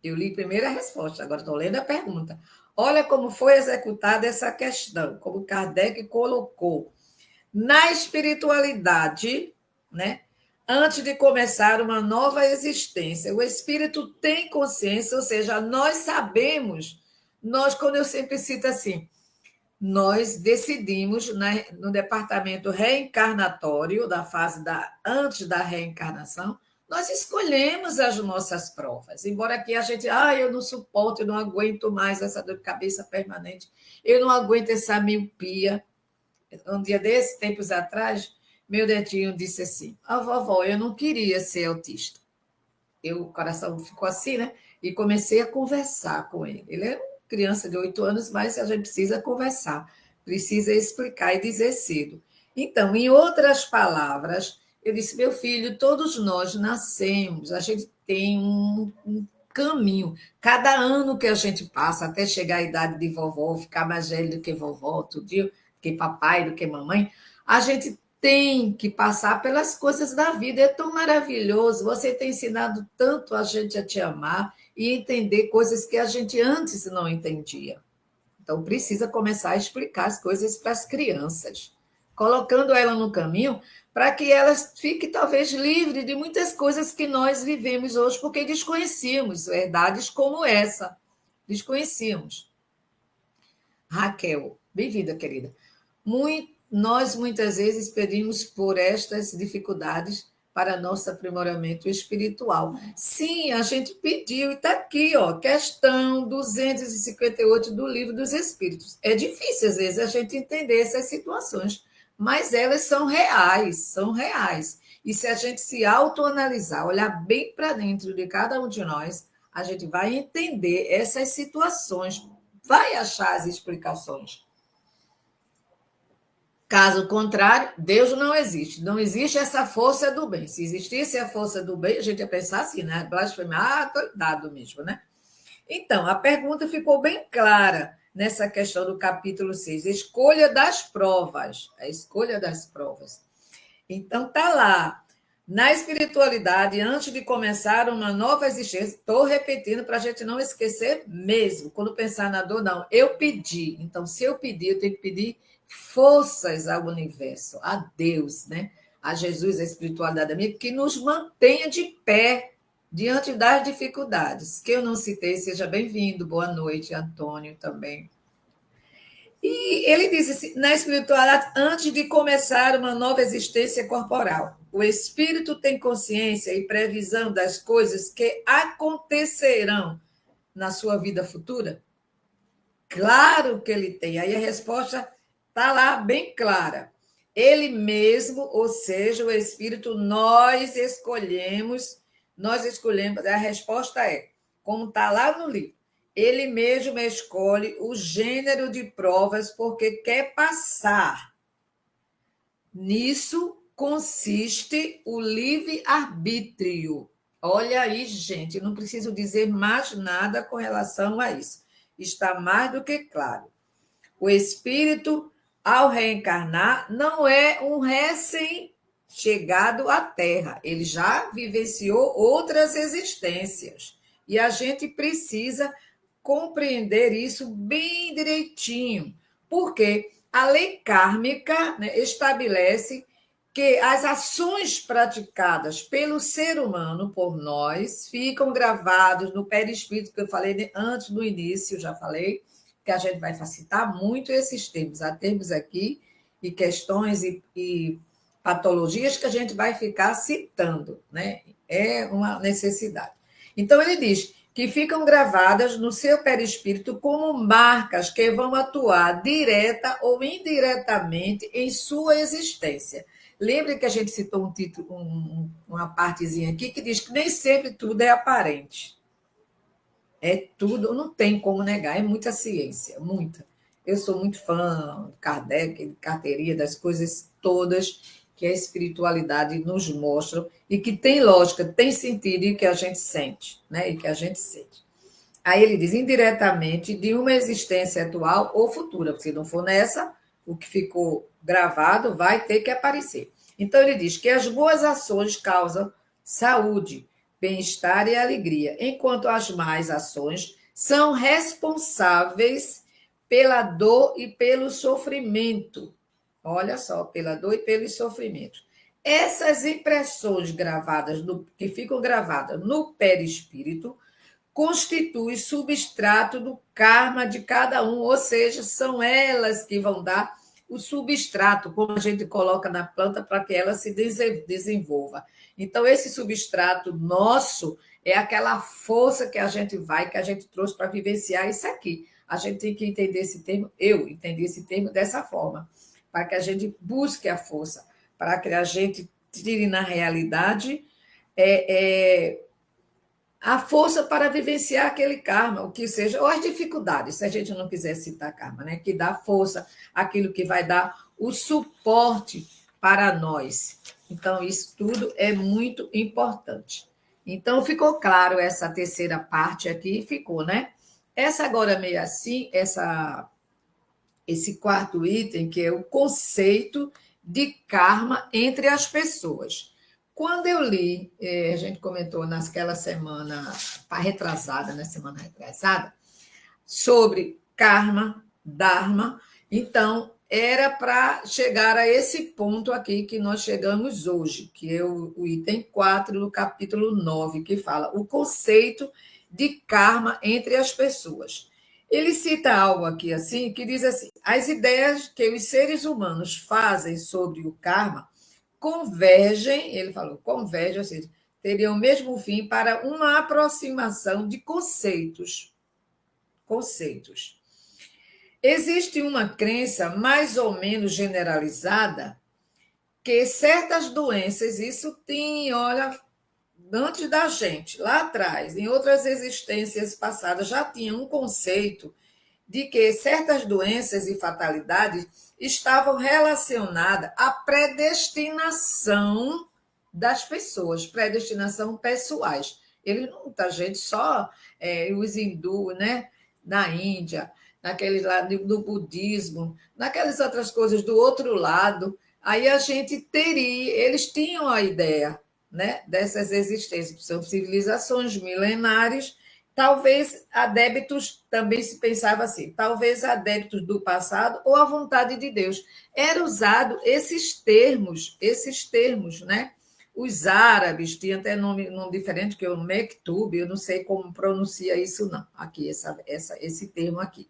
Speaker 1: Eu li primeiro a resposta, agora estou lendo a pergunta. Olha como foi executada essa questão, como Kardec colocou. Na espiritualidade, né? Antes de começar uma nova existência, o espírito tem consciência, ou seja, nós sabemos, quando eu sempre cito assim, nós decidimos no departamento reencarnatório, da fase antes da reencarnação, nós escolhemos as nossas provas. Embora aqui a gente, eu não suporto, eu não aguento mais essa dor de cabeça permanente, eu não aguento essa miopia. Um dia desses, tempos atrás, meu netinho disse assim: vovó, eu não queria ser autista. O coração ficou assim, né? E comecei a conversar com ele. Ele é uma criança de 8 anos, mas a gente precisa conversar, precisa explicar e dizer cedo. Então, em outras palavras, eu disse: meu filho, todos nós nascemos, a gente tem um caminho. Cada ano que a gente passa, até chegar à idade de vovó, ficar mais velho do que vovó, tudo dia, que papai, do que mamãe, a gente tem que passar pelas coisas da vida. É tão maravilhoso. Você tem ensinado tanto a gente a te amar e entender coisas que a gente antes não entendia. Então, precisa começar a explicar as coisas para as crianças, colocando ela no caminho para que elas fiquem, talvez, livres de muitas coisas que nós vivemos hoje, porque desconhecíamos verdades como essa. Desconhecíamos. Raquel, bem-vinda, querida. Nós muitas vezes pedimos por estas dificuldades para nosso aprimoramento espiritual. Sim, a gente pediu, e está aqui, questão 258 do Livro dos Espíritos. É difícil, às vezes, a gente entender essas situações, mas elas são reais, são reais. E se a gente se autoanalisar, olhar bem para dentro de cada um de nós, a gente vai entender essas situações, vai achar as explicações. Caso contrário, Deus não existe. Não existe essa força do bem. Se existisse a força do bem, a gente ia pensar assim, né? Blasfemar, doidado mesmo, né? Então, a pergunta ficou bem clara nessa questão do capítulo 6. Escolha das provas. A escolha das provas. Então, está lá. Na espiritualidade, antes de começar uma nova existência, estou repetindo para a gente não esquecer mesmo. Quando pensar na dor, não. Eu pedi. Então, se eu pedir, eu tenho que pedir forças ao universo, a Deus, né? A Jesus, a espiritualidade amiga, que nos mantenha de pé diante das dificuldades. Que eu não citei, seja bem-vindo. Boa noite, Antônio, também. E ele diz assim, na espiritualidade, antes de começar uma nova existência corporal, o espírito tem consciência e previsão das coisas que acontecerão na sua vida futura? Claro que ele tem. Aí a resposta está lá bem clara. Ele mesmo, ou seja, o espírito, nós escolhemos, a resposta é, como está lá no livro, ele mesmo escolhe o gênero de provas porque quer passar. Nisso consiste o livre-arbítrio. Olha aí, gente, não preciso dizer mais nada com relação a isso. Está mais do que claro. O espírito, ao reencarnar, não é um chegado à Terra, ele já vivenciou outras existências. E a gente precisa compreender isso bem direitinho, porque a lei kármica, né, estabelece que as ações praticadas pelo ser humano, por nós, ficam gravados no perispírito, que eu falei antes no início, já falei, que a gente vai citar muito esses termos. Há termos aqui e questões e patologias que a gente vai ficar citando, né? É uma necessidade. Então, ele diz que ficam gravadas no seu perispírito como marcas que vão atuar direta ou indiretamente em sua existência. Lembre que a gente citou um título, uma partezinha aqui que diz que nem sempre tudo é aparente. É tudo, não tem como negar, é muita ciência, muita. Eu sou muito fã de Kardec, de carteiria, das coisas todas que a espiritualidade nos mostra e que tem lógica, tem sentido e que a gente sente, né? E que a gente sente. Aí ele diz indiretamente de uma existência atual ou futura, porque se não for nessa, o que ficou gravado vai ter que aparecer. Então ele diz que as boas ações causam saúde, bem-estar e alegria, enquanto as más ações são responsáveis pela dor e pelo sofrimento. Olha só, pela dor e pelo sofrimento. Essas impressões gravadas, que ficam gravadas no perispírito, constitui substrato do karma de cada um, ou seja, são elas que vão dar o substrato, como a gente coloca na planta para que ela se desenvolva. Então, esse substrato nosso é aquela força que a gente trouxe para vivenciar isso aqui. A gente tem que entender esse termo, eu entendi esse termo dessa forma, para que a gente busque a força, para que a gente tire na realidade a força para vivenciar aquele karma, o que seja, ou as dificuldades, se a gente não quiser citar karma, né? Que dá força, aquilo que vai dar o suporte para nós. Então, isso tudo é muito importante. Então, ficou claro essa terceira parte aqui, ficou, né? Essa agora meio assim, esse quarto item, que é o conceito de karma entre as pessoas. Quando eu li, a gente comentou naquela semana retrasada, na semana retrasada, sobre karma, dharma, então era para chegar a esse ponto aqui que nós chegamos hoje, que é o item 4 do capítulo 9, que fala o conceito de karma entre as pessoas. Ele cita algo aqui assim, que diz assim: as ideias que os seres humanos fazem sobre o karma convergem, ele falou, convergem, ou seja, teriam o mesmo fim para uma aproximação de conceitos. Conceitos. Existe uma crença mais ou menos generalizada que certas doenças, isso tem, olha, antes da gente, lá atrás, em outras existências passadas, já tinha um conceito de que certas doenças e fatalidades estavam relacionadas à predestinação das pessoas, predestinação pessoais. Ele não tá gente só os hindus, né, na Índia, naquele lado do budismo, naquelas outras coisas do outro lado, aí a gente teria, eles tinham a ideia, né, dessas existências, são civilizações milenares. Talvez adébitos, também se pensava assim, talvez adébitos do passado ou a vontade de Deus. Era usado esses termos, né? Os árabes tinham até nome diferente, que é o Mektub, eu não sei como pronuncia isso, não, aqui, esse termo aqui.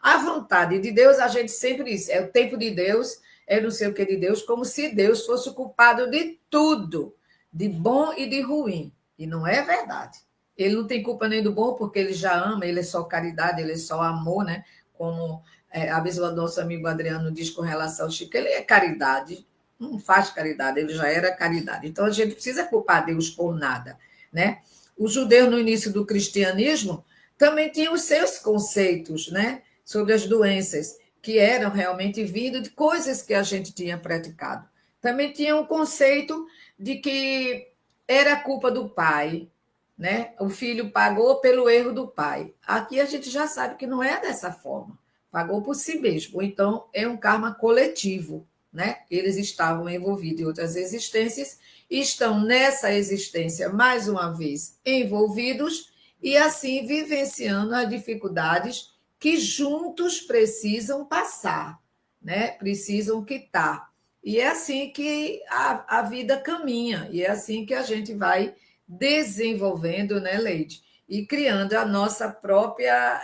Speaker 1: A vontade de Deus, a gente sempre diz, é o tempo de Deus, é não sei o que de Deus, como se Deus fosse o culpado de tudo, de bom e de ruim. E não é verdade. Ele não tem culpa nem do bom, porque ele já ama, ele é só caridade, ele é só amor, né? Como a mesma nosso amigo Adriano diz com relação ao Chico, ele é caridade, não faz caridade, ele já era caridade. Então, a gente precisa culpar Deus por nada, né? Os judeus, no início do cristianismo, também tinham os seus conceitos, né? Sobre as doenças, que eram realmente vindo de coisas que a gente tinha praticado. Também tinha um conceito de que era culpa do pai, né? O filho pagou pelo erro do pai. Aqui a gente já sabe que não é dessa forma. Pagou por si mesmo. Então, é um karma coletivo, né? Eles estavam envolvidos em outras existências, estão nessa existência, mais uma vez, envolvidos, e assim vivenciando as dificuldades que juntos precisam passar, né? Precisam quitar. E é assim que a vida caminha, e é assim que a gente vai desenvolvendo, né, Leide? E criando a nossa própria,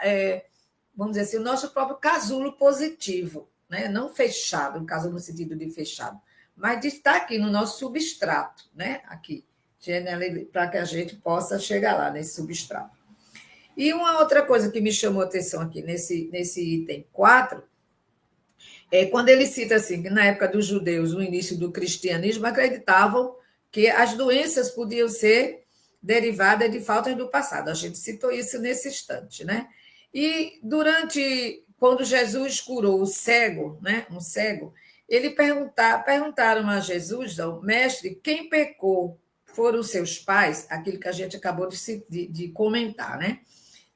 Speaker 1: vamos dizer assim, o nosso próprio casulo positivo, né? Não fechado, um casulo no sentido de fechado, mas de estar aqui no nosso substrato, né? Aqui, para que a gente possa chegar lá nesse substrato. E uma outra coisa que me chamou a atenção aqui nesse item 4 é quando ele cita assim, que na época dos judeus, no início do cristianismo, acreditavam que as doenças podiam ser derivadas de faltas do passado. A gente citou isso nesse instante, né? E quando Jesus curou o cego, né, um cego, perguntaram a Jesus, ao mestre, quem pecou? Foram seus pais? Aquilo que a gente acabou de comentar, né?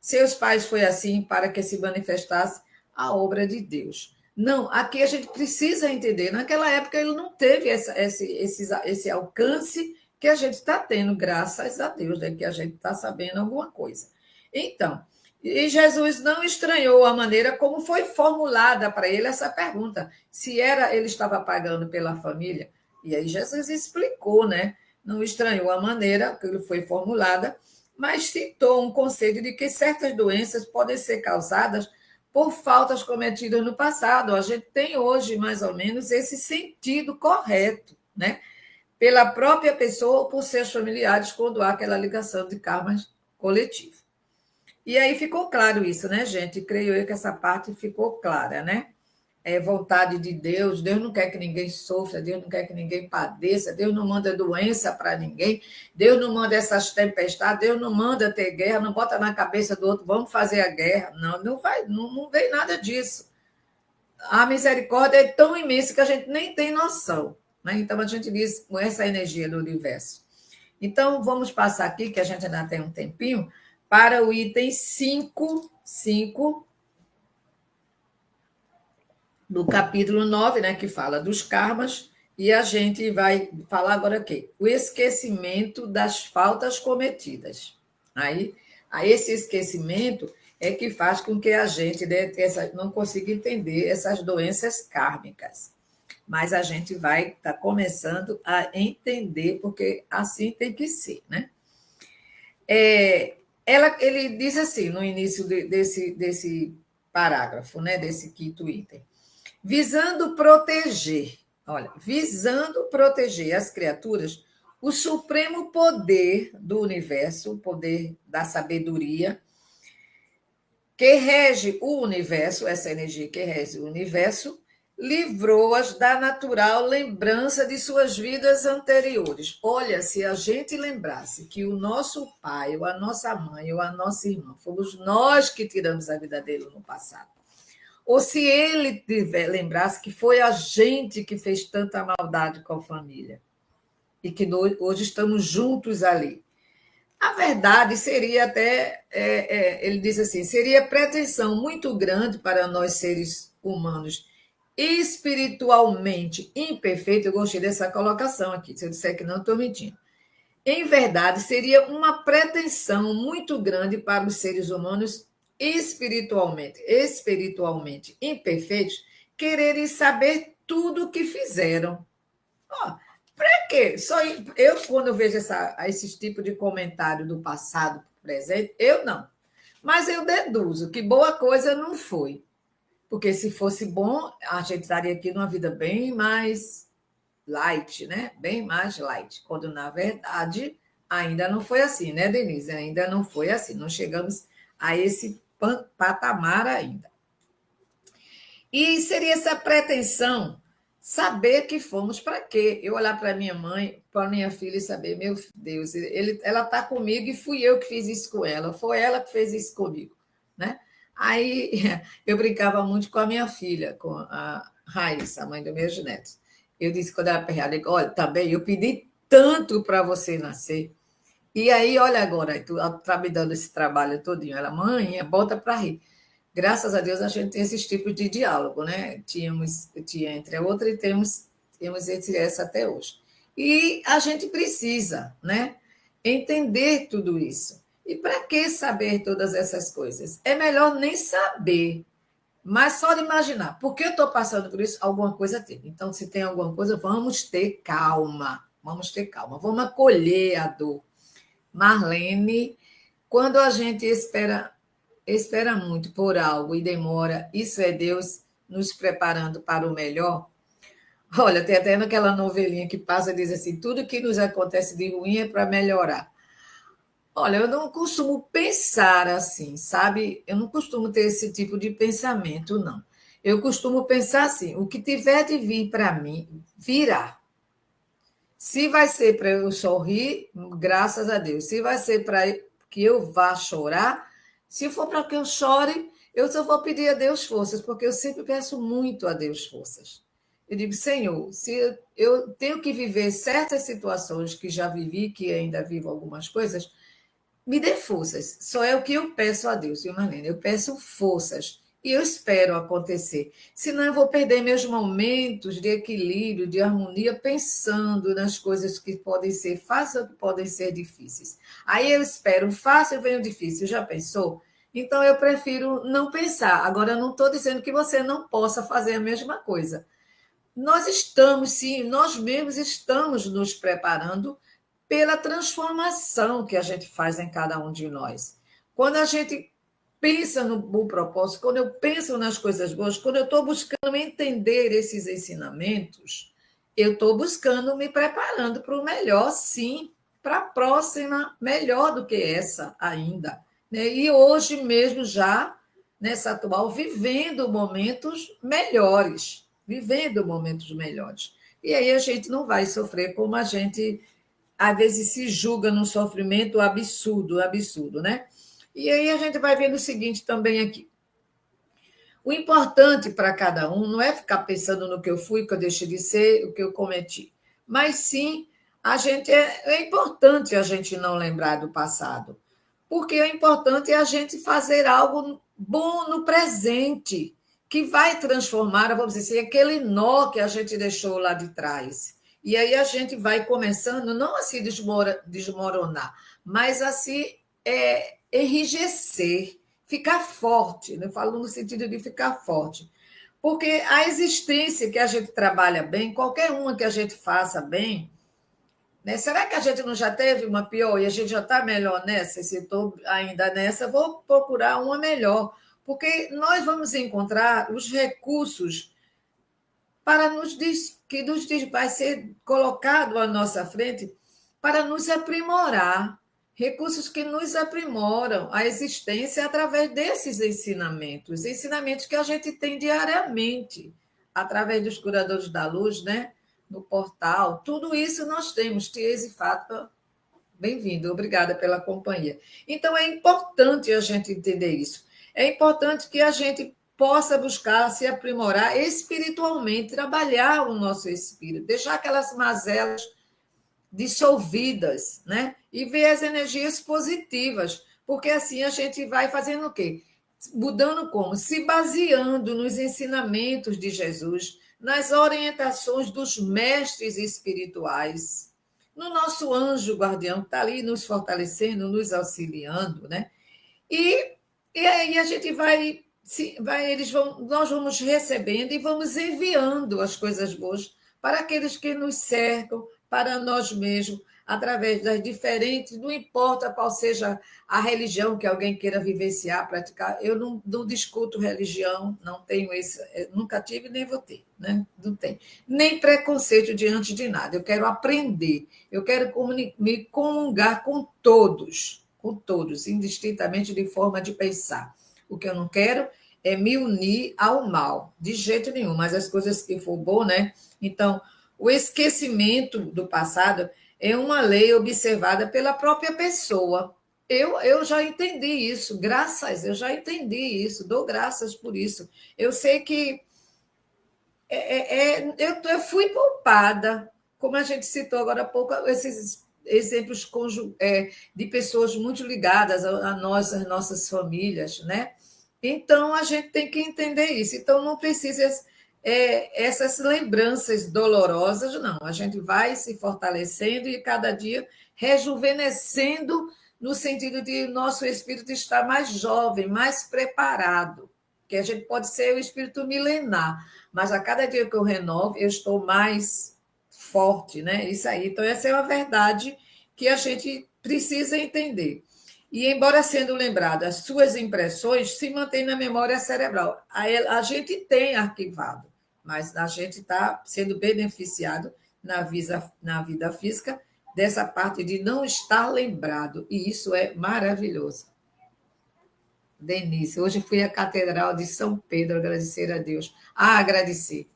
Speaker 1: Seus pais foi assim para que se manifestasse a obra de Deus. Não, aqui a gente precisa entender. Naquela época ele não teve esse alcance que a gente está tendo, graças a Deus, né? Que a gente está sabendo alguma coisa. Então, e Jesus não estranhou a maneira como foi formulada para ele essa pergunta, se ele estava pagando pela família. E aí Jesus explicou, né? Não estranhou a maneira que ele foi formulada, mas citou um conceito de que certas doenças podem ser causadas por faltas cometidas no passado. A gente tem hoje, mais ou menos, esse sentido correto, né? Pela própria pessoa ou por seus familiares, quando há aquela ligação de karmas coletivo. E aí ficou claro isso, né, gente? Creio eu que essa parte ficou clara, né? É vontade de Deus, Deus não quer que ninguém sofra, Deus não quer que ninguém padeça, Deus não manda doença para ninguém, Deus não manda essas tempestades, Deus não manda ter guerra, não bota na cabeça do outro, vamos fazer a guerra. Não vem nada disso. A misericórdia é tão imensa que a gente nem tem noção, né? Então a gente diz com essa energia do universo. Então vamos passar aqui, que a gente ainda tem um tempinho, para o item 5 do capítulo 9, né, que fala dos karmas, e a gente vai falar agora aqui, o esquecimento das faltas cometidas. Aí esse esquecimento é que faz com que a gente não consiga entender essas doenças kármicas. Mas a gente vai estar começando a entender, porque assim tem que ser, né? Ele diz assim, no início desse parágrafo, né, desse quinto item, visando proteger as criaturas, o supremo poder do universo, o poder da sabedoria, que rege o universo, essa energia que rege o universo, livrou-as da natural lembrança de suas vidas anteriores. Olha, se a gente lembrasse que o nosso pai, ou a nossa mãe, ou a nossa irmã, fomos nós que tiramos a vida dele no passado, ou se ele lembrasse que foi a gente que fez tanta maldade com a família e que hoje estamos juntos ali. A verdade seria até, ele diz assim, seria pretensão muito grande para nós seres humanos espiritualmente imperfeitos. Eu gostei dessa colocação aqui, se eu disser que não, estou mentindo. Em verdade, seria uma pretensão muito grande para os seres humanos espiritualmente imperfeitos, quererem saber tudo o que fizeram. Oh, para quê? Quando eu vejo esse tipo de comentário do passado presente, eu não. Mas eu deduzo que boa coisa não foi. Porque se fosse bom, a gente estaria aqui numa vida bem mais light, né? Bem mais light. Quando, na verdade, ainda não foi assim, né, Denise? Ainda não foi assim. Não chegamos a esse patamar ainda. E seria essa pretensão saber que fomos para quê? Eu olhar para minha mãe, para minha filha e saber, meu Deus, ela está comigo e fui eu que fiz isso com ela, foi ela que fez isso comigo, né? Aí eu brincava muito com a minha filha, com a Raíssa, a mãe dos meus netos. Eu disse quando ela perreava, olha, também eu pedi tanto para você nascer. E aí, olha agora, tu está me dando esse trabalho todinho. Ela, mãe, bota para rir. Graças a Deus a gente tem esses tipos de diálogo, né? Tinha entre a outra e temos entre essa até hoje. E a gente precisa, né? Entender tudo isso. E para que saber todas essas coisas? É melhor nem saber, mas só de imaginar. Porque eu estou passando por isso, alguma coisa tem. Então, se tem alguma coisa, vamos ter calma. Vamos ter calma. Vamos acolher a dor. Marlene, quando a gente espera muito por algo e demora, isso é Deus nos preparando para o melhor. Olha, tem até naquela novelinha que passa e diz assim: tudo que nos acontece de ruim é para melhorar. Olha, eu não costumo pensar assim, sabe? Eu não costumo ter esse tipo de pensamento, não. Eu costumo pensar assim: o que tiver de vir para mim, virá. Se vai ser para eu sorrir, graças a Deus. Se vai ser para que eu vá chorar, se for para que eu chore, eu só vou pedir a Deus forças, porque eu sempre peço muito a Deus forças. Eu digo, Senhor, se eu tenho que viver certas situações que já vivi, que ainda vivo algumas coisas, me dê forças. Só é o que eu peço a Deus, viu, Marlene? Eu peço forças. E eu espero acontecer. Senão eu vou perder meus momentos de equilíbrio, de harmonia, pensando nas coisas que podem ser fáceis ou que podem ser difíceis. Aí eu espero, fácil vem o difícil. Já pensou? Então eu prefiro não pensar. Agora, eu não estou dizendo que você não possa fazer a mesma coisa. Nós estamos, sim, nós mesmos estamos nos preparando pela transformação que a gente faz em cada um de nós. Quando a gente pensa no propósito, quando eu penso nas coisas boas, quando eu estou buscando entender esses ensinamentos, eu estou buscando me preparando para o melhor, sim, para a próxima, melhor do que essa ainda. Né? E hoje mesmo, já, nessa atual, vivendo momentos melhores, vivendo momentos melhores. E aí a gente não vai sofrer como a gente às vezes se julga num sofrimento absurdo, absurdo, né? E aí a gente vai vendo o seguinte também aqui. O importante para cada um não é ficar pensando no que eu fui, o que eu deixei de ser, o que eu cometi, mas sim é importante a gente não lembrar do passado, porque é importante a gente fazer algo bom no presente, que vai transformar, vamos dizer assim, aquele nó que a gente deixou lá de trás. E aí a gente vai começando, não a se desmoronar, mas a se enrijecer, ficar forte. Eu falo no sentido de ficar forte. Porque a existência que a gente trabalha bem, qualquer uma que a gente faça bem, né? Será que a gente não já teve uma pior e a gente já está melhor nessa? Se estou ainda nessa, vou procurar uma melhor. Porque nós vamos encontrar os recursos para vai ser colocado à nossa frente para nos aprimorar, recursos que nos aprimoram a existência através desses ensinamentos que a gente tem diariamente, através dos curadores da luz, né? No portal, tudo isso nós temos. Tiese e Fátima, bem-vindo, obrigada pela companhia. Então, é importante a gente entender isso. É importante que a gente possa buscar se aprimorar espiritualmente, trabalhar o nosso espírito, deixar aquelas mazelas dissolvidas, né? E ver as energias positivas, porque assim a gente vai fazendo o quê? Mudando como? Se baseando nos ensinamentos de Jesus, nas orientações dos mestres espirituais, no nosso anjo guardião que está ali nos fortalecendo, nos auxiliando, né? E, e aí a gente nós vamos recebendo e vamos enviando as coisas boas para aqueles que nos cercam, para nós mesmos, através das diferentes, não importa qual seja a religião que alguém queira vivenciar, praticar. Eu não discuto religião, não tenho esse, nunca tive nem vou ter, né? Não tem. Nem preconceito diante de nada. Eu quero aprender, eu quero me comungar com todos, indistintamente de forma de pensar. O que eu não quero é me unir ao mal, de jeito nenhum, mas as coisas que for bom, né? Então, o esquecimento do passado é uma lei observada pela própria pessoa. Eu já entendi isso, eu já entendi isso, dou graças por isso. Eu sei que eu fui poupada, como a gente citou agora há pouco, esses exemplos de pessoas muito ligadas a nós, as nossas famílias, né? Então, a gente tem que entender isso. Então, não precisa essas lembranças dolorosas, não. A gente vai se fortalecendo e cada dia rejuvenescendo no sentido de nosso espírito estar mais jovem, mais preparado. Que a gente pode ser o espírito milenar, mas a cada dia que eu renovo, eu estou mais forte, né? Isso aí. Então, essa é uma verdade que a gente precisa entender. E, embora sendo lembrado, as suas impressões se mantêm na memória cerebral. A gente tem arquivado, mas a gente está sendo beneficiado na vida física dessa parte de não estar lembrado, e isso é maravilhoso. Denise, hoje fui à Catedral de São Pedro agradecer a Deus. Agradecer.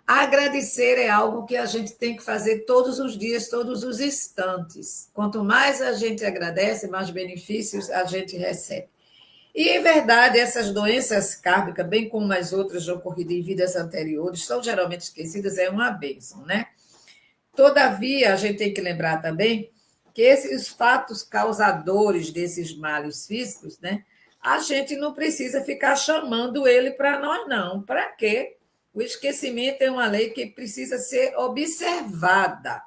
Speaker 1: Agradecer é algo que a gente tem que fazer todos os dias, todos os instantes. Quanto mais a gente agradece, mais benefícios a gente recebe. E, em verdade, essas doenças kármicas, bem como as outras ocorridas em vidas anteriores, são geralmente esquecidas, é uma bênção, né? Todavia, a gente tem que lembrar também que esses fatos causadores desses males físicos, né? A gente não precisa ficar chamando ele para nós, não. Para quê? O esquecimento é uma lei que precisa ser observada.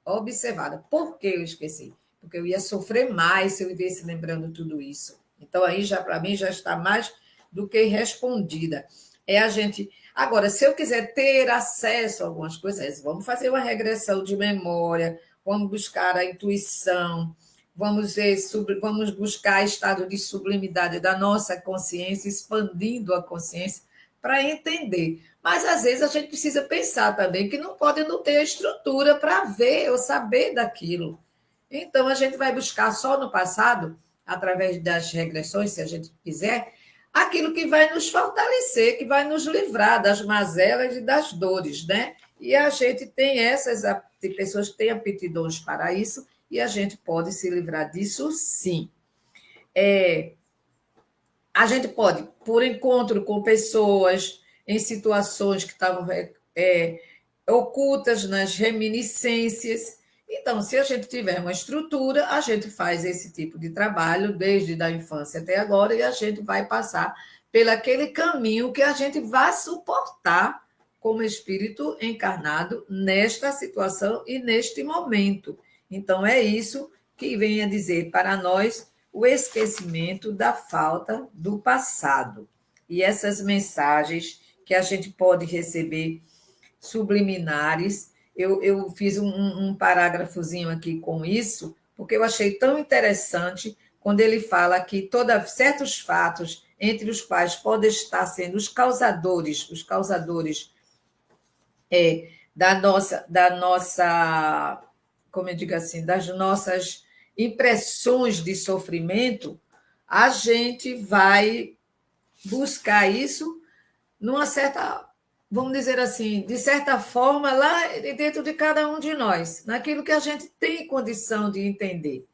Speaker 1: Observada. Por que eu esqueci? Porque eu ia sofrer mais se eu vivesse lembrando tudo isso. Então, aí, já para mim, já está mais do que respondida. É a gente. Agora, se eu quiser ter acesso a algumas coisas, vamos fazer uma regressão de memória, vamos buscar a intuição, vamos buscar estado de sublimidade da nossa consciência, expandindo a consciência para entender. Mas, às vezes, a gente precisa pensar também que não pode não ter estrutura para ver ou saber daquilo. Então, a gente vai buscar só no passado, através das regressões, se a gente quiser, aquilo que vai nos fortalecer, que vai nos livrar das mazelas e das dores, né? E a gente tem tem pessoas que têm aptidões para isso, e a gente pode se livrar disso, sim. A gente pode, por encontro com pessoas em situações que estavam ocultas nas reminiscências. Então, se a gente tiver uma estrutura, a gente faz esse tipo de trabalho desde a infância até agora e a gente vai passar pelaquele caminho que a gente vai suportar como espírito encarnado nesta situação e neste momento. Então, é isso que vem a dizer para nós o esquecimento da falta do passado. E essas mensagens que a gente pode receber subliminares, eu fiz um parágrafozinho aqui com isso, porque eu achei tão interessante quando ele fala que certos fatos, entre os quais podem estar sendo os causadores da nossa, como eu digo assim, das nossas impressões de sofrimento, a gente vai buscar isso numa certa, vamos dizer assim, de certa forma, lá dentro de cada um de nós, naquilo que a gente tem condição de entender.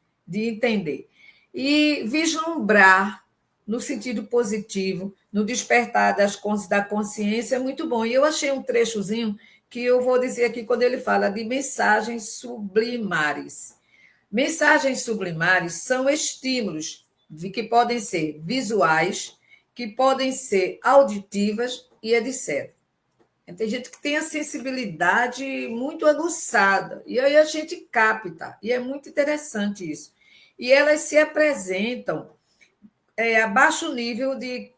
Speaker 1: E vislumbrar no sentido positivo, no despertar da consciência, é muito bom. E eu achei um trechozinho que eu vou dizer aqui quando ele fala de mensagens sublimares. Mensagens sublimares são estímulos que podem ser visuais, que podem ser auditivas e etc. Tem gente que tem a sensibilidade muito aguçada, e aí a gente capta, e é muito interessante isso. E elas se apresentam a baixo nível de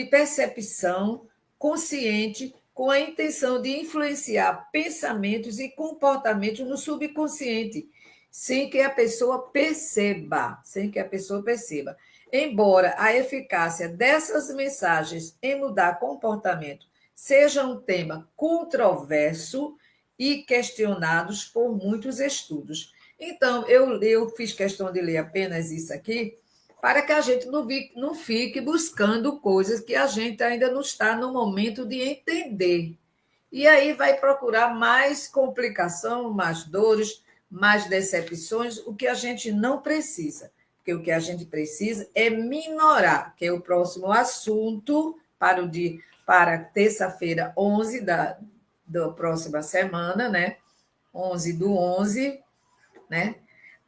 Speaker 1: percepção consciente, com a intenção de influenciar pensamentos e comportamentos no subconsciente, sem que a pessoa perceba, sem que a pessoa perceba. Embora a eficácia dessas mensagens em mudar comportamento seja um tema controverso e questionados por muitos estudos. Então, eu fiz questão de ler apenas isso aqui, para que a gente não fique buscando coisas que a gente ainda não está no momento de entender. E aí vai procurar mais complicação, mais dores, mais decepções, o que a gente não precisa. Porque o que a gente precisa é minorar, que é o próximo assunto para terça-feira, 11 da próxima semana, né? 11 do 11, né?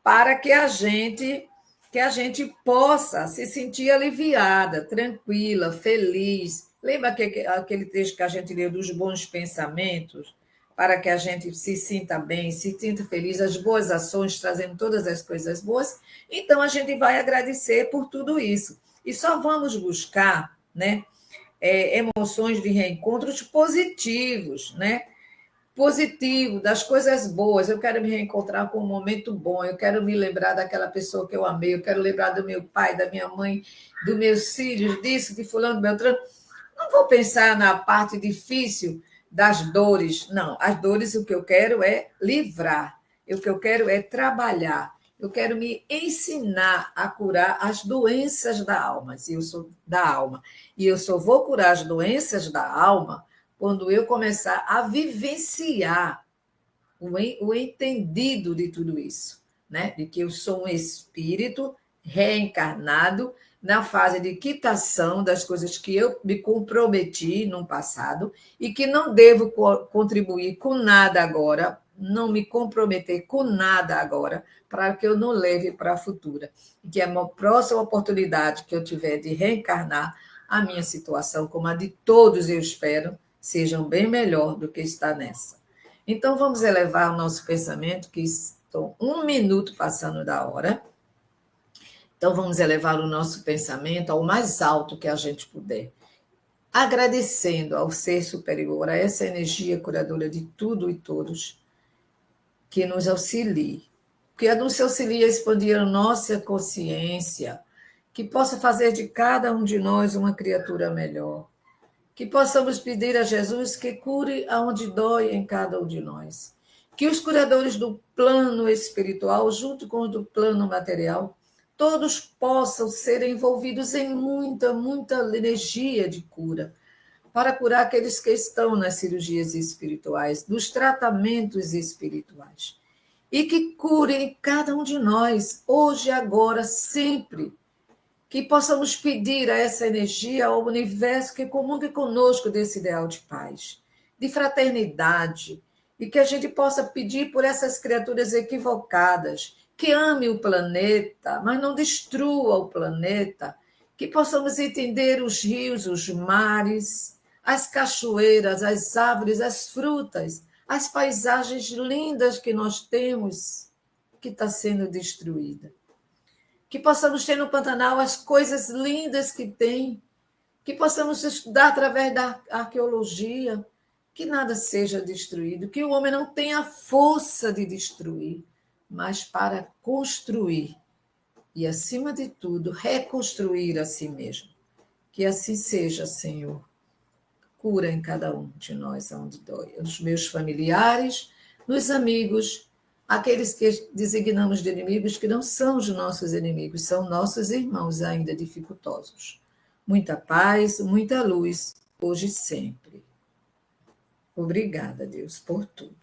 Speaker 1: Para que a gente que a gente possa se sentir aliviada, tranquila, feliz. Lembra aquele texto que a gente leu dos bons pensamentos? Para que a gente se sinta bem, se sinta feliz, as boas ações trazendo todas as coisas boas. Então, a gente vai agradecer por tudo isso. E só vamos buscar, né, emoções de reencontros positivos, né? Positivo, das coisas boas. Eu quero me reencontrar com um momento bom, eu quero me lembrar daquela pessoa que eu amei, eu quero lembrar do meu pai, da minha mãe, dos meus filhos, disso, de fulano, Beltrano. Não vou pensar na parte difícil das dores, não. As dores, o que eu quero é livrar, o que eu quero é trabalhar, eu quero me ensinar a curar as doenças da alma, e eu sou da alma. E eu só vou curar as doenças da alma quando eu começar a vivenciar o entendido de tudo isso, né? De que eu sou um espírito reencarnado na fase de quitação das coisas que eu me comprometi no passado e que não devo contribuir com nada agora, não me comprometer com nada agora, para que eu não leve para a futura. E que a próxima oportunidade que eu tiver de reencarnar, a minha situação, como a de todos, eu espero, sejam bem melhor do que está nessa. Então, vamos elevar o nosso pensamento, que estou 1 minuto passando da hora. Então, vamos elevar o nosso pensamento ao mais alto que a gente puder, agradecendo ao ser superior, a essa energia curadora de tudo e todos, que nos auxilie, que nos auxilie a expandir a nossa consciência, que possa fazer de cada um de nós uma criatura melhor, que possamos pedir a Jesus que cure aonde dói em cada um de nós. Que os curadores do plano espiritual, junto com os do plano material, todos possam ser envolvidos em muita, muita energia de cura, para curar aqueles que estão nas cirurgias espirituais, nos tratamentos espirituais. E que curem cada um de nós, hoje, agora, sempre, que possamos pedir a essa energia, ao universo que comungue conosco desse ideal de paz, de fraternidade, e que a gente possa pedir por essas criaturas equivocadas, que ame o planeta, mas não destrua o planeta, que possamos entender os rios, os mares, as cachoeiras, as árvores, as frutas, as paisagens lindas que nós temos, que está sendo destruída. Que possamos ter no Pantanal as coisas lindas que tem, que possamos estudar através da arqueologia, que nada seja destruído, que o homem não tenha força de destruir, mas para construir e, acima de tudo, reconstruir a si mesmo. Que assim seja, Senhor. Cura em cada um de nós onde dói, nos meus familiares, nos amigos, aqueles que designamos de inimigos, que não são os nossos inimigos, são nossos irmãos ainda dificultosos. Muita paz, muita luz, hoje e sempre. Obrigada, Deus, por tudo.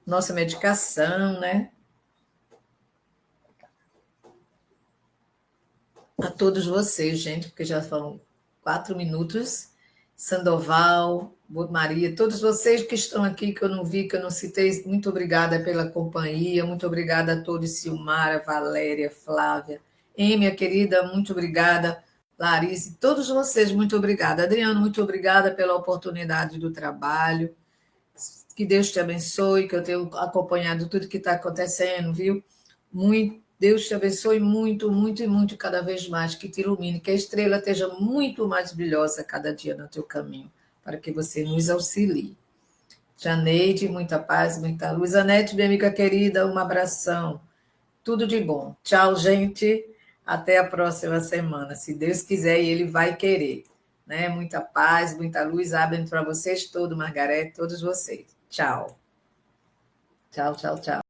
Speaker 1: Nossa medicação, né? A todos vocês, gente, porque já foram 4 minutos. Sandoval, Maria, todos vocês que estão aqui, que eu não vi, que eu não citei, muito obrigada pela companhia, muito obrigada a todos, Silmara, Valéria, Flávia, minha querida, muito obrigada, Larissa, todos vocês, muito obrigada. Adriano, muito obrigada pela oportunidade do trabalho, que Deus te abençoe, que eu tenho acompanhado tudo que está acontecendo, viu? Muito. Deus te abençoe muito, muito e muito, cada vez mais, que te ilumine, que a estrela esteja muito mais brilhosa cada dia no teu caminho, para que você nos auxilie. Janeide, muita paz, muita luz. Anete, minha amiga querida, um abração. Tudo de bom. Tchau, gente. Até a próxima semana, se Deus quiser e Ele vai querer. Né? Muita paz, muita luz. Abrem para vocês todos, Margarete, todos vocês. Tchau. Tchau, tchau, tchau.